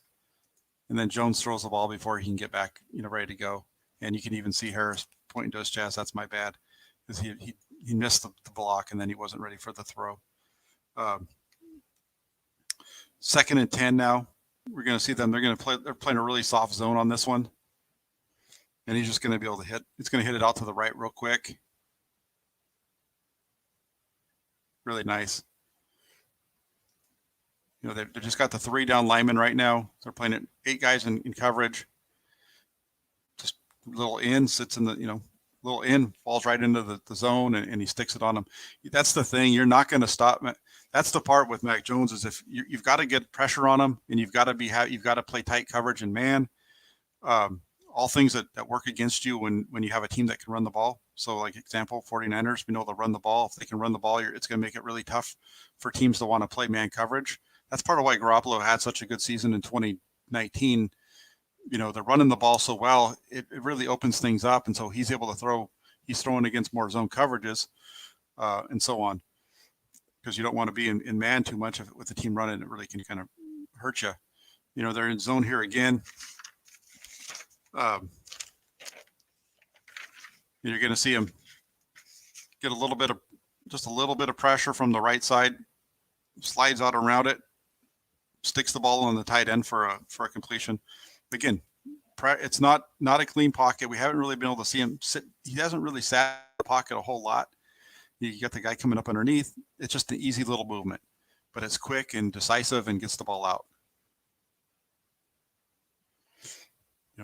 and then Jones throws the ball before he can get back, ready to go. And you can even see Harris pointing to his chest. That's my bad, because he missed the block, and then he wasn't ready for the throw. 2nd and 10 now. We're going to see them. They're playing a really soft zone on this one. And he's just going to be able to hit. It's going to hit it out to the right real quick. Really nice. They've just got the 3 down linemen right now. They're playing it 8 guys in coverage. Just little in, sits in the, little in, falls right into the zone, and he sticks it on them. That's the thing. You're not going to stop. That's the part with Mac Jones, is if you've got to get pressure on him, and you've got to play tight coverage and man. All things that work against you when you have a team that can run the ball. So, like example, 49ers, we know they'll run the ball. If they can run the ball, it's going to make it really tough for teams to want to play man coverage. That's part of why Garoppolo had such a good season in 2019. They're running the ball so well, it really opens things up. And so he's able to throw. He's throwing against more zone coverages and so on, because you don't want to be in man too much with the team running. It really can kind of hurt you. They're in zone here again. You're going to see him get a little bit of pressure from the right side, slides out around it, sticks the ball on the tight end for a completion. Again, it's not a clean pocket. We haven't really been able to see him sit. He hasn't really sat in the pocket a whole lot. You got the guy coming up underneath. It's just an easy little movement, but it's quick and decisive and gets the ball out.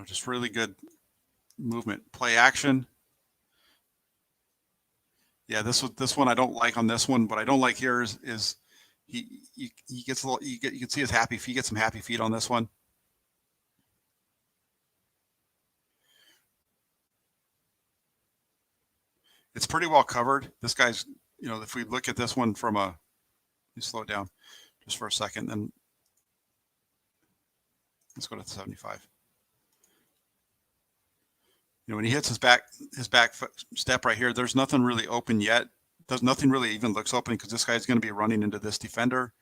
Just really good movement. Play action. Yeah, this one I don't like on this one. What I don't like here is he gets a little. You can see his happy feet. He gets some happy feet on this one. It's pretty well covered. This guy's, if we look at this one from let me slow it down just for a second, then let's go to 75. When he hits his back step right here, there's nothing really open yet. There's nothing really even looks open, because this guy's going to be running into this defender.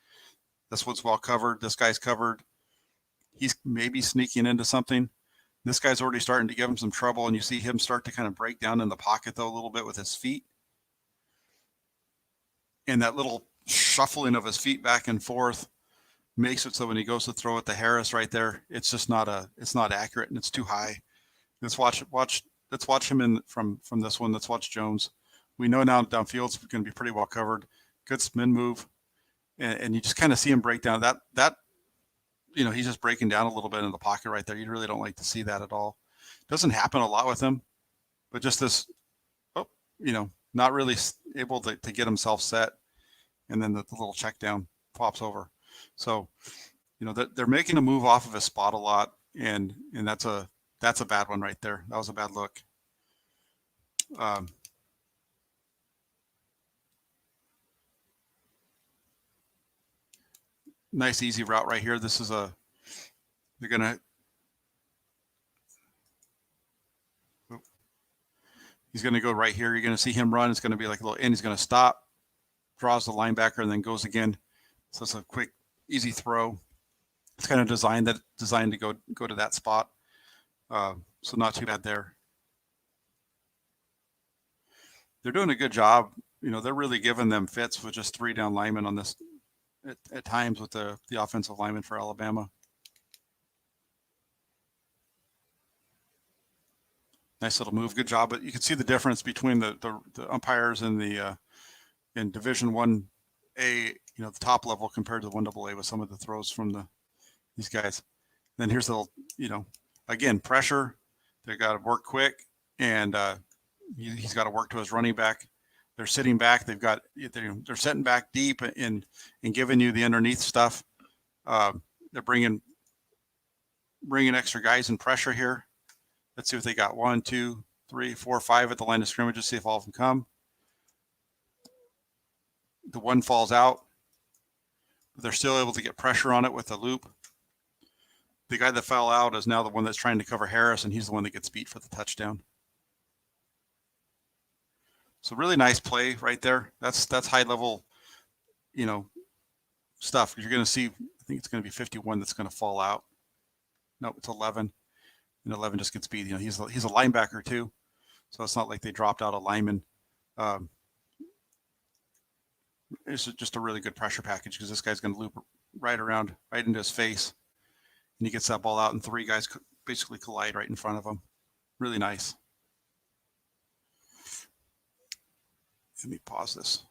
This one's well covered. This guy's covered. He's maybe sneaking into something. This guy's already starting to give him some trouble, and you see him start to kind of break down in the pocket, though, a little bit with his feet. And that little shuffling of his feet back and forth makes it so when he goes to throw it to Harris right there, it's just it's not accurate, and it's too high. Let's watch him from this one. Let's watch Jones. We know now downfield's going to be pretty well covered. Good spin move, and you just kind of see him break down. That he's just breaking down a little bit in the pocket right there. You really don't like to see that at all. Doesn't happen a lot with him, but just this, not really able to get himself set, and then the little check down pops over. So, they're making a move off of his spot a lot, and that's a bad one right there. That was a bad look. Nice easy route right here. This is they're gonna. He's going to go right here. You're going to see him run. It's going to be like a little in. He's going to stop, draws the linebacker, and then goes again. So it's a quick, easy throw. It's kind of designed to go to that spot. So not too bad there. They're doing a good job. They're really giving them fits with just 3 down linemen on this at times with the offensive lineman for Alabama. Nice little move. Good job. But you can see the difference between the umpires in the in Division 1A, the top level compared to the 1AA with some of the throws from these guys. Then here's the, again, pressure. They got to work quick, and he's got to work to his running back. They're sitting back. They're sitting back deep and giving you the underneath stuff. They're bringing extra guys in pressure here. Let's see what they got. 1, 2, 3, 4, 5 at the line of scrimmage. Just see if all of them come. The one falls out, but they're still able to get pressure on it with the loop. The guy that fell out is now the one that's trying to cover Harris, and he's the one that gets beat for the touchdown. So really nice play right there. That's high level, stuff. You're going to see, I think it's going to be 51 that's going to fall out. No, it's 11. And 11 just gets beat. He's a linebacker too. So it's not like they dropped out a lineman. It's just a really good pressure package because this guy's going to loop right into his face. And he gets that ball out, and 3 guys basically collide right in front of him. Really nice. Let me pause this.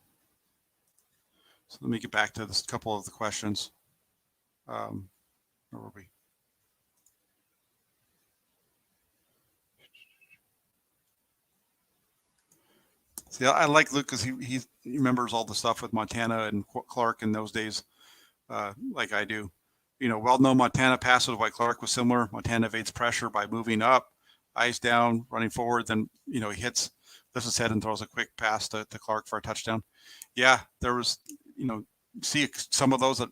So let me get back to this couple of the questions. Where were we? See, I like Luke because he remembers all the stuff with Montana and Clark in those days, like I do. Well-known Montana pass with White Clark was similar. Montana evades pressure by moving up, eyes down, running forward. Then, he lifts his head and throws a quick pass to Clark for a touchdown. Yeah, there was, see some of those that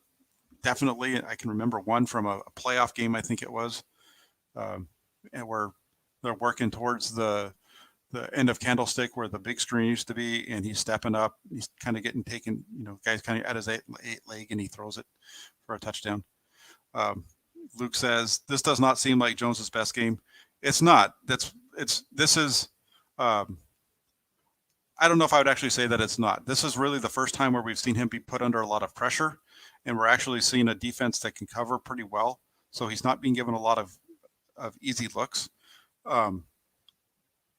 definitely, I can remember one from a playoff game, I think it was, and where they're working towards the end of Candlestick where the big screen used to be, and he's stepping up. He's kind of getting taken, guys kind of at his eight leg, and he throws it for a touchdown. Luke says, this does not seem like Jones's best game. It's not. This is, I don't know if I would actually say that it's not. This is really the first time where we've seen him be put under a lot of pressure, and we're actually seeing a defense that can cover pretty well. So he's not being given a lot of easy looks.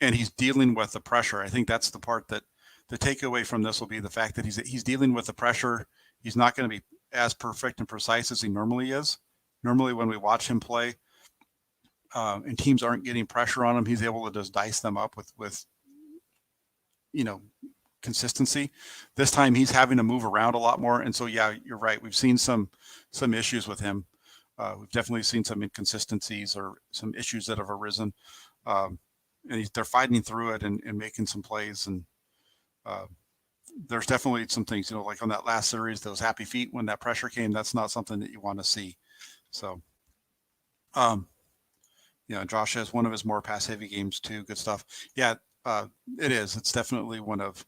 And he's dealing with the pressure. I think that's the part that the takeaway from this will be the fact that he's dealing with the pressure. He's not going to be as perfect and precise as he normally is. Normally when we watch him play and teams aren't getting pressure on him, he's able to just dice them up with consistency. This time he's having to move around a lot more. And so, yeah, you're right. We've seen some issues with him. We've definitely seen some inconsistencies or some issues that have arisen. And they're fighting through it and making some plays. And there's definitely some things, like on that last series, those happy feet when that pressure came, that's not something that you want to see. So, Josh has one of his more pass heavy games too. Good stuff. Yeah, it is. It's definitely one of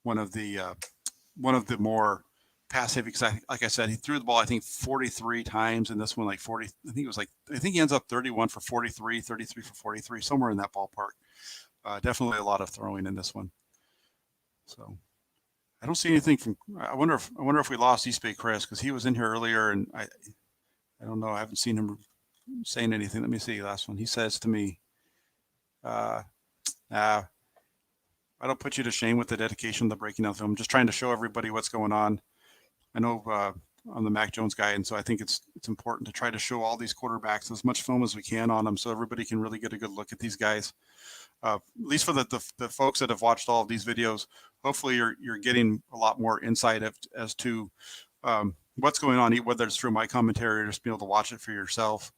the more pass heavy, because like I said, he threw the ball, I think 43 times, and this one like 40. I think he ends up 31 for 43, 33 for 43, somewhere in that ballpark. Definitely a lot of throwing in this one. So I don't see anything from. I wonder if we lost East Bay Chris, because he was in here earlier, and I don't know. I haven't seen him saying anything. Let me see. Last one. He says to me, I don't put you to shame with the dedication of the breaking down film. I'm just trying to show everybody what's going on. I know I'm the Mac Jones guy, and so I think it's important to try to show all these quarterbacks as much film as we can on them, so everybody can really get a good look at these guys. At least for the folks that have watched all of these videos, hopefully you're getting a lot more insight as to what's going on, whether it's through my commentary or just being able to watch it for yourself,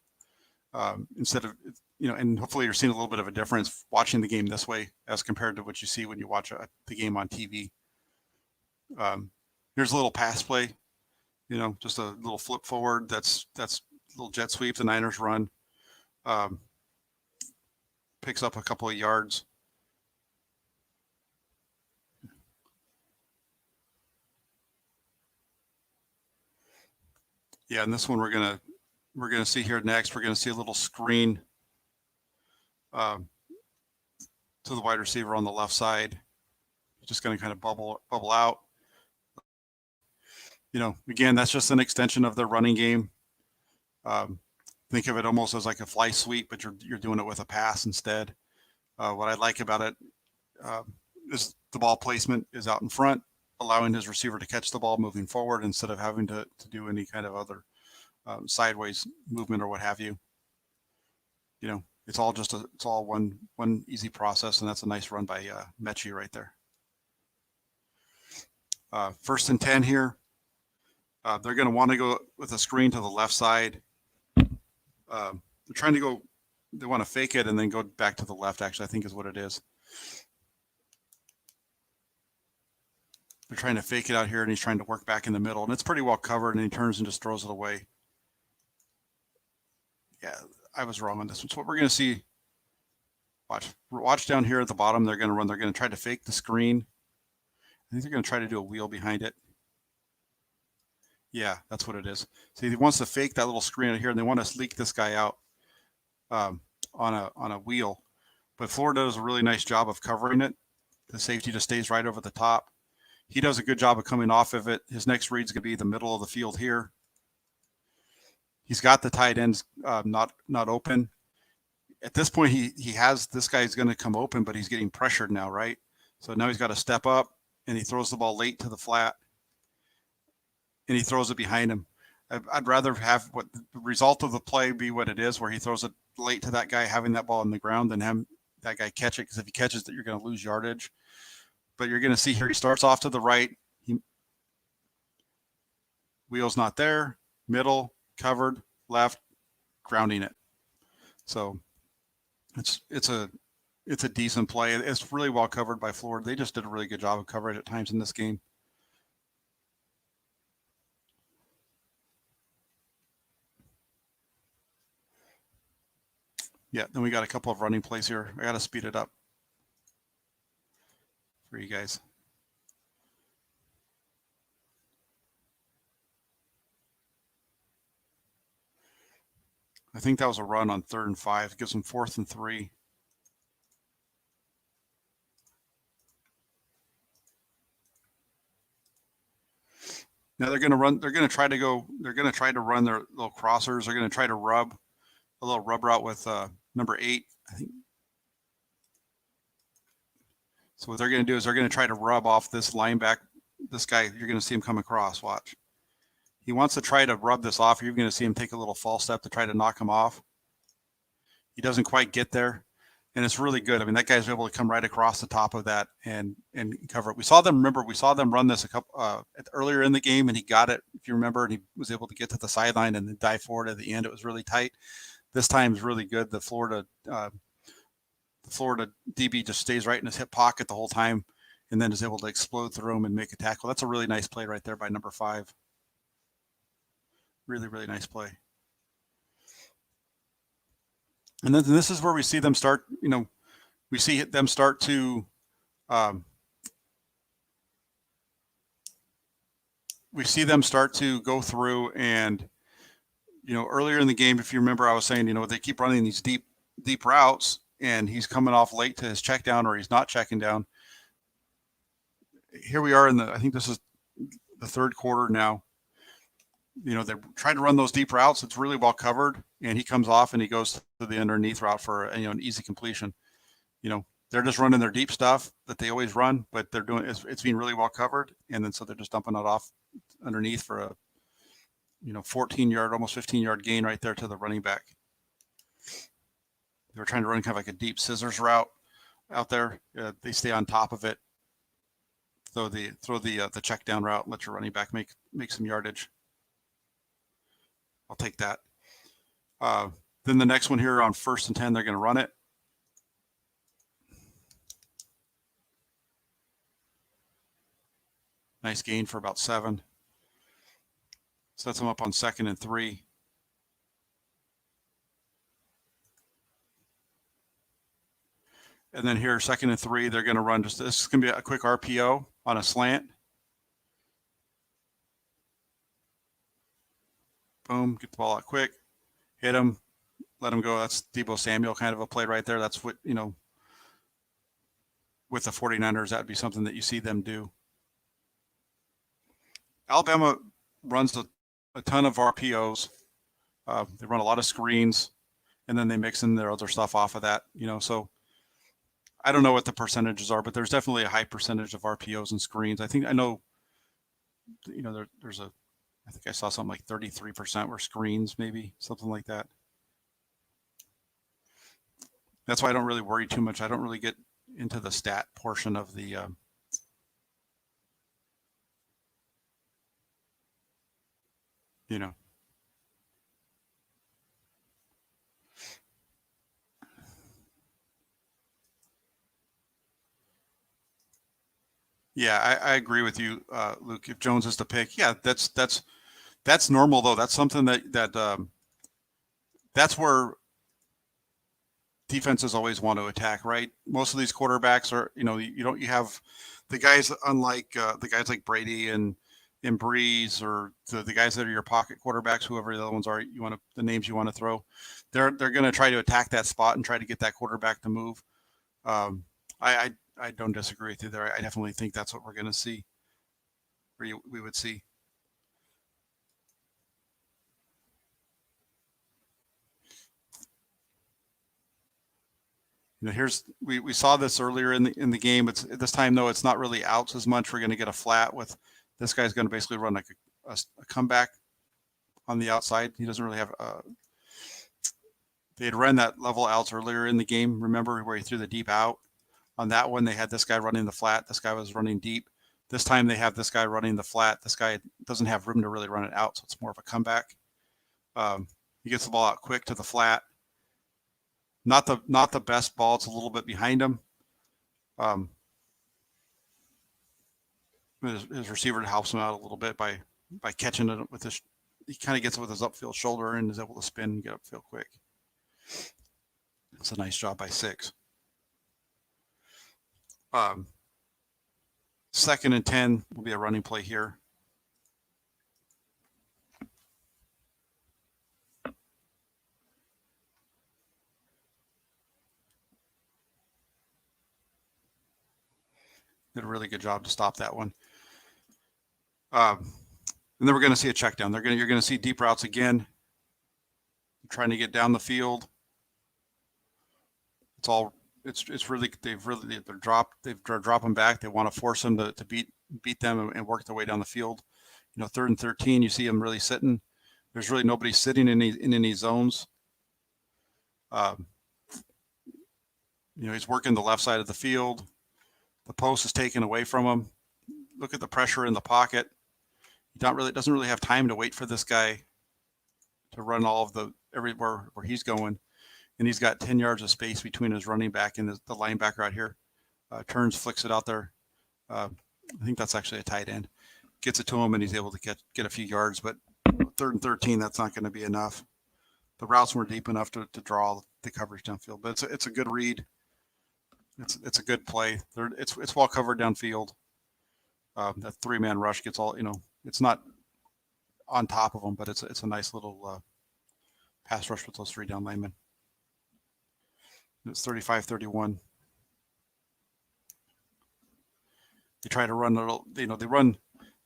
instead of and hopefully you're seeing a little bit of a difference watching the game this way as compared to what you see when you watch the game on TV. Here's a little pass play, just a little flip forward. That's a little jet sweep the Niners run. Picks up a couple of yards. Yeah, and this one we're gonna see here next. We're gonna see a little screen to the wide receiver on the left side. Just gonna kind of bubble out. Again, that's just an extension of their running game. Think of it almost as like a fly sweep, but you're doing it with a pass instead. What I like about it is the ball placement is out in front, allowing his receiver to catch the ball moving forward instead of having to do any kind of other sideways movement or what have you. It's all one easy process, and that's a nice run by Mechie right there. 1st and 10 here. They're going to want to go with a screen to the left side. They're trying to go. They want to fake it and then go back to the left. Actually, I think is what it is. They're trying to fake it out here, and he's trying to work back in the middle, and it's pretty well covered, and he turns and just throws it away. Yeah, I was wrong on this one. So what we're going to see, watch down here at the bottom. They're going to run. They're going to try to fake the screen. I think they're going to try to do a wheel behind it. Yeah, that's what it is. See, he wants to fake that little screen out here, and they want to leak this guy out on a wheel. But Florida does a really nice job of covering it. The safety just stays right over the top. He does a good job of coming off of it. His next read's going to be the middle of the field here. He's got the tight ends not open. At this point, he has this guy's going to come open, but he's getting pressured now, right? So now he's got to step up, and he throws the ball late to the flat, and he throws it behind him. I'd rather have what the result of the play be what it is, where he throws it late to that guy having that ball on the ground than have that guy catch it, because if he catches it, you're going to lose yardage. But you're going to see here he starts off to the right. Wheel's not there. Middle, covered, left, grounding it. So it's a decent play. It's really well covered by Florida. They just did a really good job of coverage at times in this game. Yeah, then we got a couple of running plays here. I got to speed it up for you guys. I think that was a run on 3rd and 5. It gives them 4th and 3. Now they're going to run. They're going to try to go. They're going to try to run their little crossers. They're going to try to rub a little rub route with number 8, I think. So what they're going to do is they're going to try to rub off this linebacker. This guy, you're going to see him come across. Watch. He wants to try to rub this off. You're going to see him take a little false step to try to knock him off. He doesn't quite get there, and it's really good. I mean, that guy's able to come right across the top of that and cover it. We saw them run this a couple earlier in the game, and he got it, if you remember, and he was able to get to the sideline and then dive forward at the end. It was really tight. This time is really good. The Florida DB just stays right in his hip pocket the whole time, and then is able to explode through him and make a tackle. That's a really nice play right there by number 5. Really, really nice play. And then this is where we see them start, we see them start to go through, and earlier in the game, if you remember, I was saying, they keep running these deep routes, and he's coming off late to his check down, or he's not checking down. Here we are I think this is the 3rd quarter now. They're trying to run those deep routes. It's really well covered, and he comes off and he goes to the underneath route for an easy completion. They're just running their deep stuff that they always run, but they're doing it's being really well covered, and then so they're just dumping it off underneath for a 14-yard, almost 15-yard gain right there to the running back. They were trying to run kind of like a deep scissors route out there. They stay on top of it. Throw the check down route. Let your running back make some yardage. I'll take that. Then the next one here on 1st and 10, they're going to run it. Nice gain for about 7. Sets them up on 2nd and 3. And then here, 2nd and 3, they're going to run this is going to be a quick RPO on a slant. Boom, get the ball out quick, hit him, let him go. That's Deebo Samuel kind of a play right there. That's what, with the 49ers, that would be something that you see them do. Alabama runs a ton of RPOs. They run a lot of screens, and then they mix in their other stuff off of that, so I don't know what the percentages are, but there's definitely a high percentage of RPOs and screens. I know, there's I think I saw something like 33% were screens, maybe something like that. That's why I don't really worry too much. I don't really get into the stat portion of the, you know. Yeah, I agree with you, Luke. If Jones is the pick, yeah, that's normal though. That's something that's where defenses always want to attack, right? Most of these quarterbacks are, you have the guys, unlike the guys like Brady and Breeze, or the guys that are your pocket quarterbacks, whoever the other ones are, the names you want to throw. They're going to try to attack that spot and try to get that quarterback to move. Um, I don't disagree with you there. I definitely think that's what we're going to see, or we would see. We saw this earlier in the game. It's this time though, it's not really outs as much. We're going to get a flat with this guy's going to basically run like a comeback on the outside. He doesn't really have. They had run that level outs earlier in the game. Remember where he threw the deep out? On that one, they had this guy running the flat. This guy was running deep. This time they have this guy running the flat. This guy doesn't have room to really run it out, so it's more of a comeback. He gets the ball out quick to the flat. Not the best ball. It's a little bit behind him. His receiver helps him out a little bit by catching it with his. He kind of gets it with his upfield shoulder and is able to spin and get upfield quick. It's a nice job by 6. 2nd and 10 will be a running play here. Did a really good job to stop that one. And then we're going to see a check down. You're going to see deep routes again. Trying to get down the field. It's really they're dropping back. They want to force them to beat them and work their way down the field. 3rd and 13, you see them really sitting. There's really nobody sitting in any zones. He's working the left side of the field. The post is taken away from him. Look at the pressure in the pocket. He doesn't really have time to wait for this guy to run all of everywhere where he's going. And he's got 10 yards of space between his running back and the linebacker out here. Turns, flicks it out there. I think that's actually a tight end. Gets it to him, and he's able to get a few yards. But 3rd and 13, that's not going to be enough. The routes weren't deep enough to draw the coverage downfield. But it's a good read. It's a good play. It's well covered downfield. That 3-man rush gets all, it's not on top of them, but it's a nice little pass rush with those 3 down linemen. It's 35-31. They try to run a little, they run.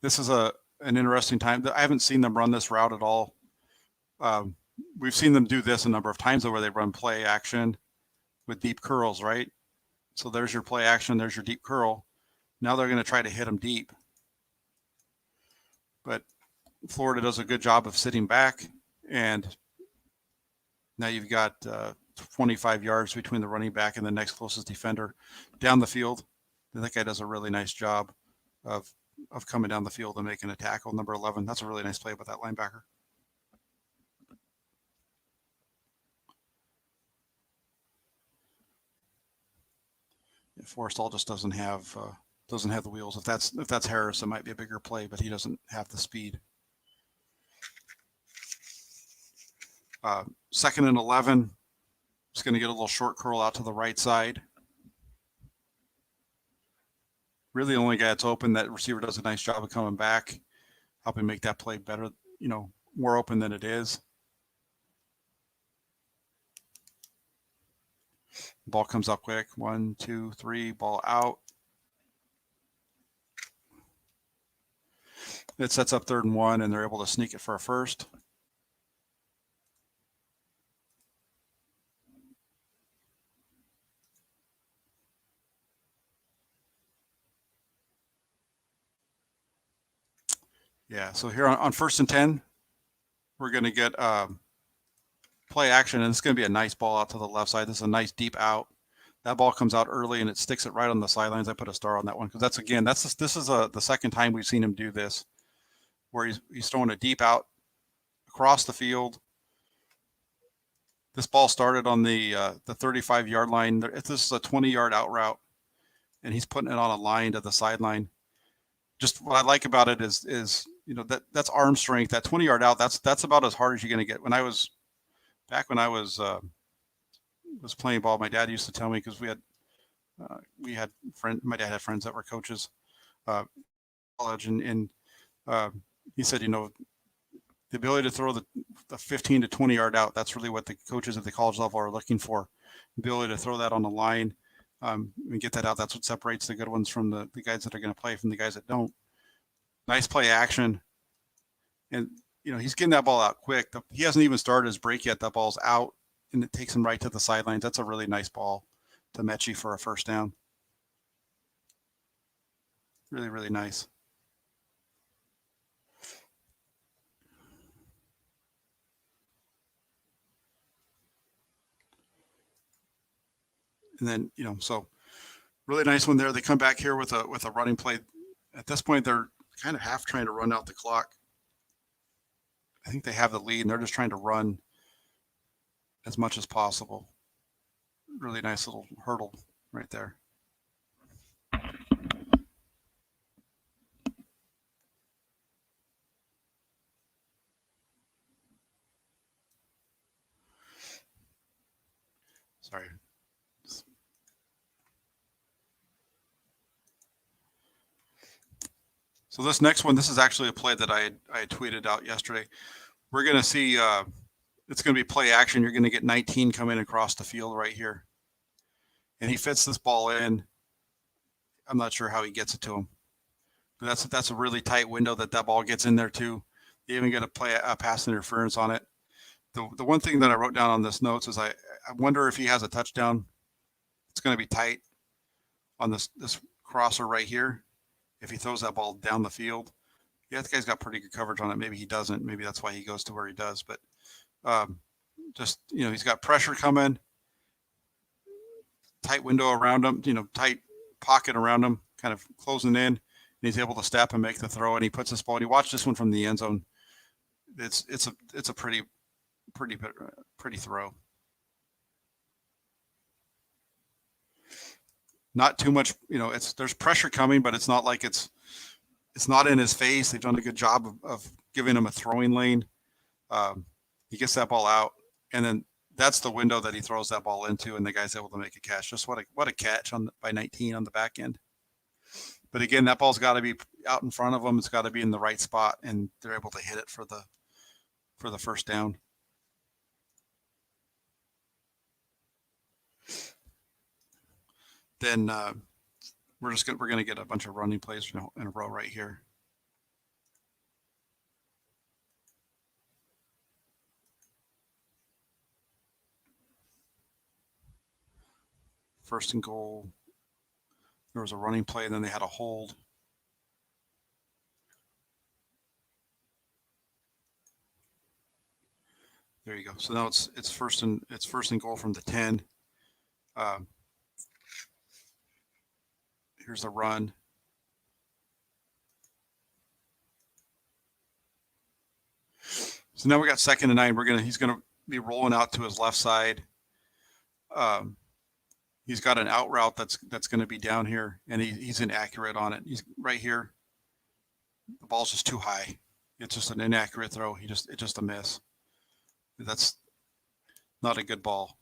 This is an interesting time. I haven't seen them run this route at all. We've seen them do this a number of times where they run play action with deep curls, right? So there's your play action. There's your deep curl. Now they're going to try to hit them deep. But Florida does a good job of sitting back, and now you've got 25 yards between the running back and the next closest defender down the field. That guy does a really nice job of coming down the field and making a tackle. Number 11, that's a really nice play by that linebacker. Yeah, Forrestall just doesn't have the wheels. If that's Harris, it might be a bigger play, but he doesn't have the speed. 2nd and 11. Just going to get a little short curl out to the right side. Really, the only guy that's open, that receiver does a nice job of coming back, helping make that play better, more open than it is. Ball comes up quick. 1, 2, 3, ball out. It sets up 3rd and 1, and they're able to sneak it for a first. Yeah. So here on 1st and 10, we're going to get play action, and it's going to be a nice ball out to the left side. This is a nice deep out. That ball comes out early and it sticks it right on the sidelines. I put a star on that one because this is the second time we've seen him do this, where he's throwing a deep out across the field. This ball started on the 35-yard line. This is a 20-yard out route, and he's putting it on a line to the sideline. Just what I like about it is that's arm strength. That 20-yard out, that's about as hard as you're going to get. When I was playing ball, my dad used to tell me, because my dad had friends that were coaches, college, and he said, the ability to throw the 15 to 20 yard out, that's really what the coaches at the college level are looking for. The ability to throw that on the line and get that out. That's what separates the good ones from the guys that are going to play from the guys that don't. Nice play action. And, he's getting that ball out quick. He hasn't even started his break yet. That ball's out, and it takes him right to the sidelines. That's a really nice ball to Mechie for a first down. Really, really nice. And then, so really nice one there. They come back here with a running play. At this point, they're kind of half trying to run out the clock. I think they have the lead, and they're just trying to run as much as possible. Really nice little hurdle right there. Sorry. So this next one, this is actually a play that I had tweeted out yesterday. We're going to see it's going to be play action. You're going to get 19 coming across the field right here. And he fits this ball in. I'm not sure how he gets it to him. But that's a really tight window that ball gets in there too. They even get a pass interference on it. The one thing that I wrote down on this notes is I wonder if he has a touchdown. It's going to be tight on this crosser right here. If he throws that ball down the field, the guy's got pretty good coverage on it. Maybe he doesn't. Maybe that's why he goes to where he does. But he's got pressure coming, tight window around him, tight pocket around him, kind of closing in, and he's able to step and make the throw. And he puts this ball. And you watch this one from the end zone. It's a pretty throw. Not too much, there's pressure coming, but it's not like it's not in his face. They've done a good job of giving him a throwing lane. He gets that ball out, and then that's the window that he throws that ball into, and the guy's able to make a catch. Just what a catch by 19 on the back end. But again, that ball's got to be out in front of them. It's got to be in the right spot, and they're able to hit it for the first down. Then we're going to get a bunch of running plays in a row right here. First and goal. There was a running play, and then they had a hold. There you go. So now it's first and goal from the 10. Here's a run. So now we got 2nd and 9. He's gonna be rolling out to his left side. He's got an out route that's going to be down here, and he's inaccurate on it. He's right here. The ball's just too high. It's just an inaccurate throw. It's just a miss. That's not a good ball.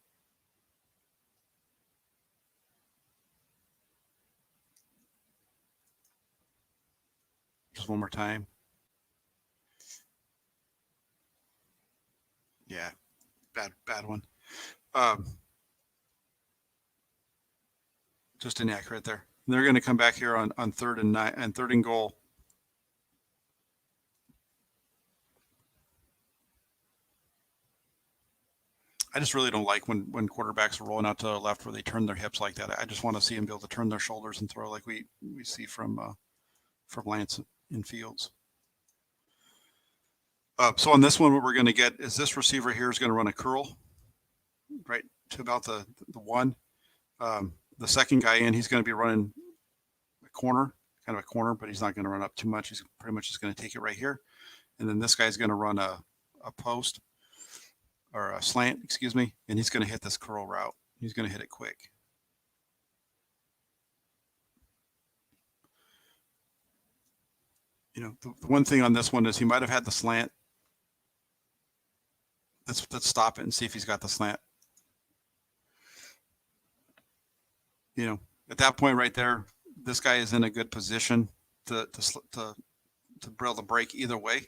Just one more time. Yeah, bad one. Just inaccurate there. And they're going to come back here on 3rd and 9 and 3rd and goal. I just really don't like when quarterbacks are rolling out to the left where they turn their hips like that. I just want to see them be able to turn their shoulders and throw like we see from Lance in Fields. So on this one, what we're going to get is this receiver here is going to run a curl right to about the one. The second guy in, he's going to be running a corner, kind of a corner, but he's not going to run up too much. He's pretty much just going to take it right here. And then this guy's going to run a post or a slant, excuse me, and he's going to hit this curl route. He's going to hit it quick. You know, the one thing on this one is he might have had the slant. Let's stop it and see if he's got the slant. You know, at that point right there, this guy is in a good position to be able to break either way.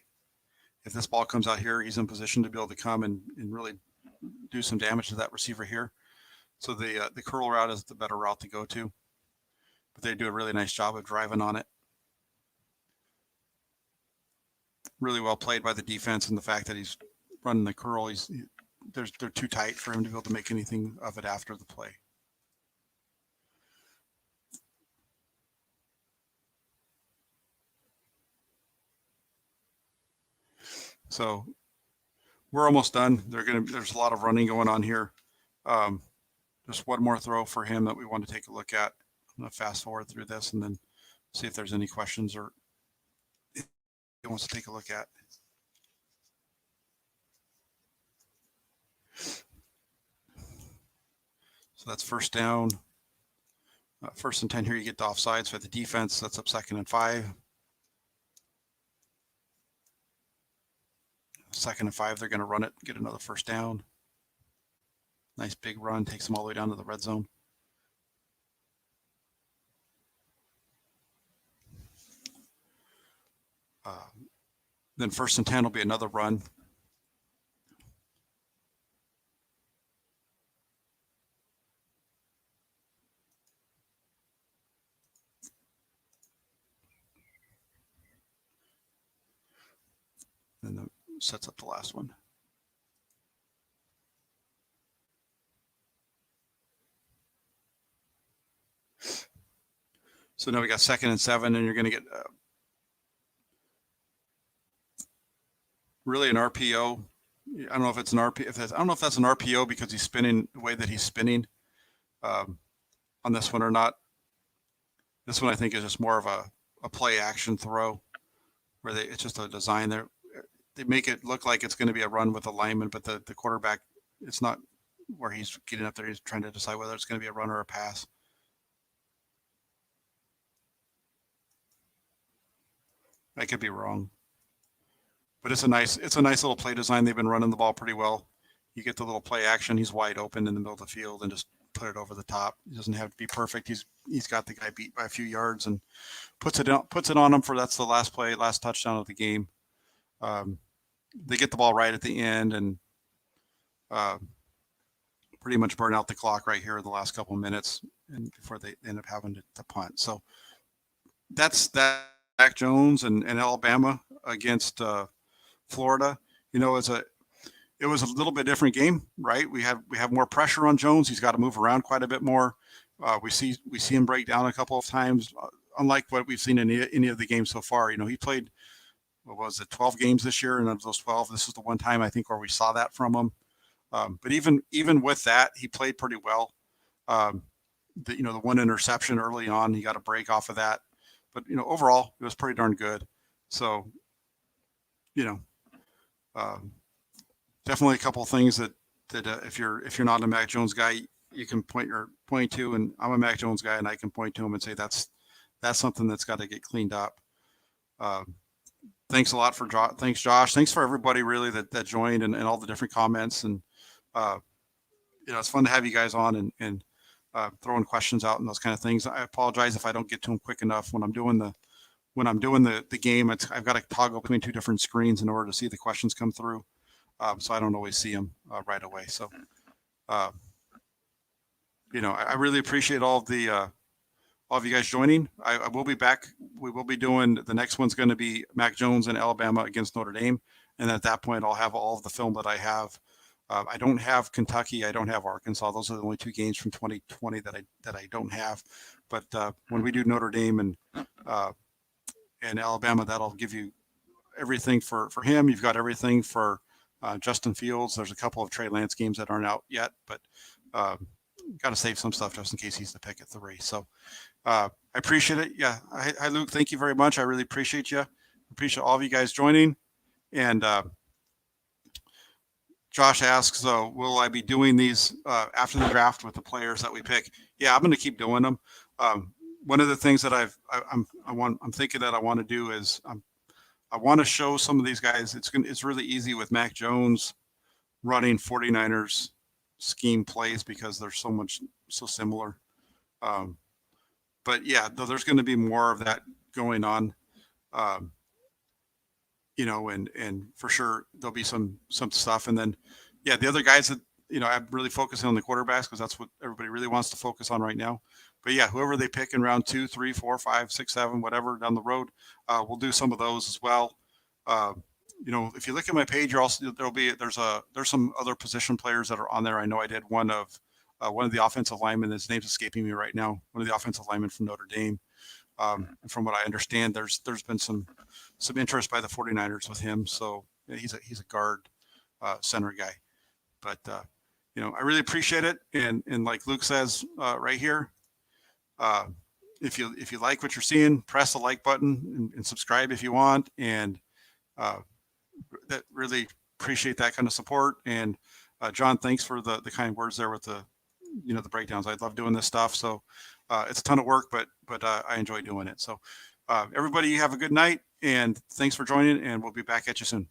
If this ball comes out here, he's in position to be able to come and really do some damage to that receiver here. So the curl route is the better route to go to. But they do a really nice job of driving on it. Really well played by the defense, and the fact that he's running the curl, they're too tight for him to be able to make anything of it after the play. So we're almost done. There's a lot of running going on here. Just one more throw for him that we want to take a look at. I'm going to fast forward through this and then see if there's any questions or he wants to take a look at. So that's first down. First and 10 here, you get the offsides for the defense. That's up 2nd and 5. 2nd and 5, they're going to run it, get another first down. Nice big run, takes them all the way down to the red zone. Then 1st and 10 will be another run. And then sets up the last one. So now we got 2nd and 7, and you're going to get really an RPO. I don't know if it's an RPO. I don't know if that's an RPO because he's spinning the way that he's spinning on this one or not. This one I think is just more of a play action throw, where it's just a design there. They make it look like it's going to be a run with a lineman, but the quarterback, it's not where he's getting up there. He's trying to decide whether it's going to be a run or a pass. I could be wrong, but it's a nice little play design. They've been running the ball pretty well. You get the little play action. He's wide open in the middle of the field and just put it over the top. He doesn't have to be perfect. He's got the guy beat by a few yards and puts it on him for that's the last play, last touchdown of the game. They get the ball right at the end and pretty much burn out the clock right here in the last couple of minutes and before they end up having to punt. So that's that. Mac Jones and Alabama against Florida. You know, it was a little bit different game, right? We have more pressure on Jones. He's got to move around quite a bit more. We see him break down a couple of times, unlike what we've seen in any of the games so far. You know, he played, 12 games this year, and of those 12, this is the one time I think where we saw that from him. But even with that, he played pretty well. The one interception early on, he got a break off of that. But, overall, it was pretty darn good. So, definitely a couple of things that if you're not a Mac Jones guy, you can point to, and I'm a Mac Jones guy, and I can point to him and say that's something that's got to get cleaned up. Thanks a lot thanks Josh. Thanks for everybody really that joined and all the different comments, and it's fun to have you guys on and throwing questions out and those kind of things. I apologize if I don't get to them quick enough when I'm doing the game. I've got to toggle between two different screens in order to see the questions come through. So I don't always see them right away. So, I really appreciate all of you guys joining. I will be back. We will be doing the next one's going to be Mac Jones and Alabama against Notre Dame. And at that point, I'll have all of the film that I have. I don't have Kentucky. I don't have Arkansas. Those are the only two games from 2020 that I don't have. But when we do Notre Dame and Alabama, that'll give you everything for him. You've got everything for Justin Fields. There's a couple of Trey Lance games that aren't out yet, but got to save some stuff just in case he's the pick at 3. So I appreciate it. Yeah. Hi, Luke. Thank you very much. I really appreciate you. Appreciate all of you guys joining. And Josh asks, will I be doing these after the draft with the players that we pick? Yeah, I'm going to keep doing them. One of the things that I'm thinking that I want to do is I want to show some of these guys. It's really easy with Mac Jones running 49ers scheme plays because they're so similar. But yeah, there's going to be more of that going on. And for sure there'll be some stuff. And then, yeah, the other guys that, I'm really focusing on the quarterbacks because that's what everybody really wants to focus on right now. But yeah, whoever they pick in round 2, 3, 4, 5, 6, 7, whatever down the road, we'll do some of those as well. If you look at my page, there's some other position players that are on there. I know I did one of the offensive linemen. His name's escaping me right now. One of the offensive linemen from Notre Dame. And from what I understand, there's been some interest by the 49ers with him. So yeah, he's a guard center guy. But I really appreciate it. And like Luke says right here, if you like what you're seeing, press the like button and subscribe if you want. And that really appreciate that kind of support. And John, thanks for the kind words there with the breakdowns. I love doing this stuff. So it's a ton of work, but I enjoy doing it. So everybody, you have a good night and thanks for joining, and we'll be back at you soon.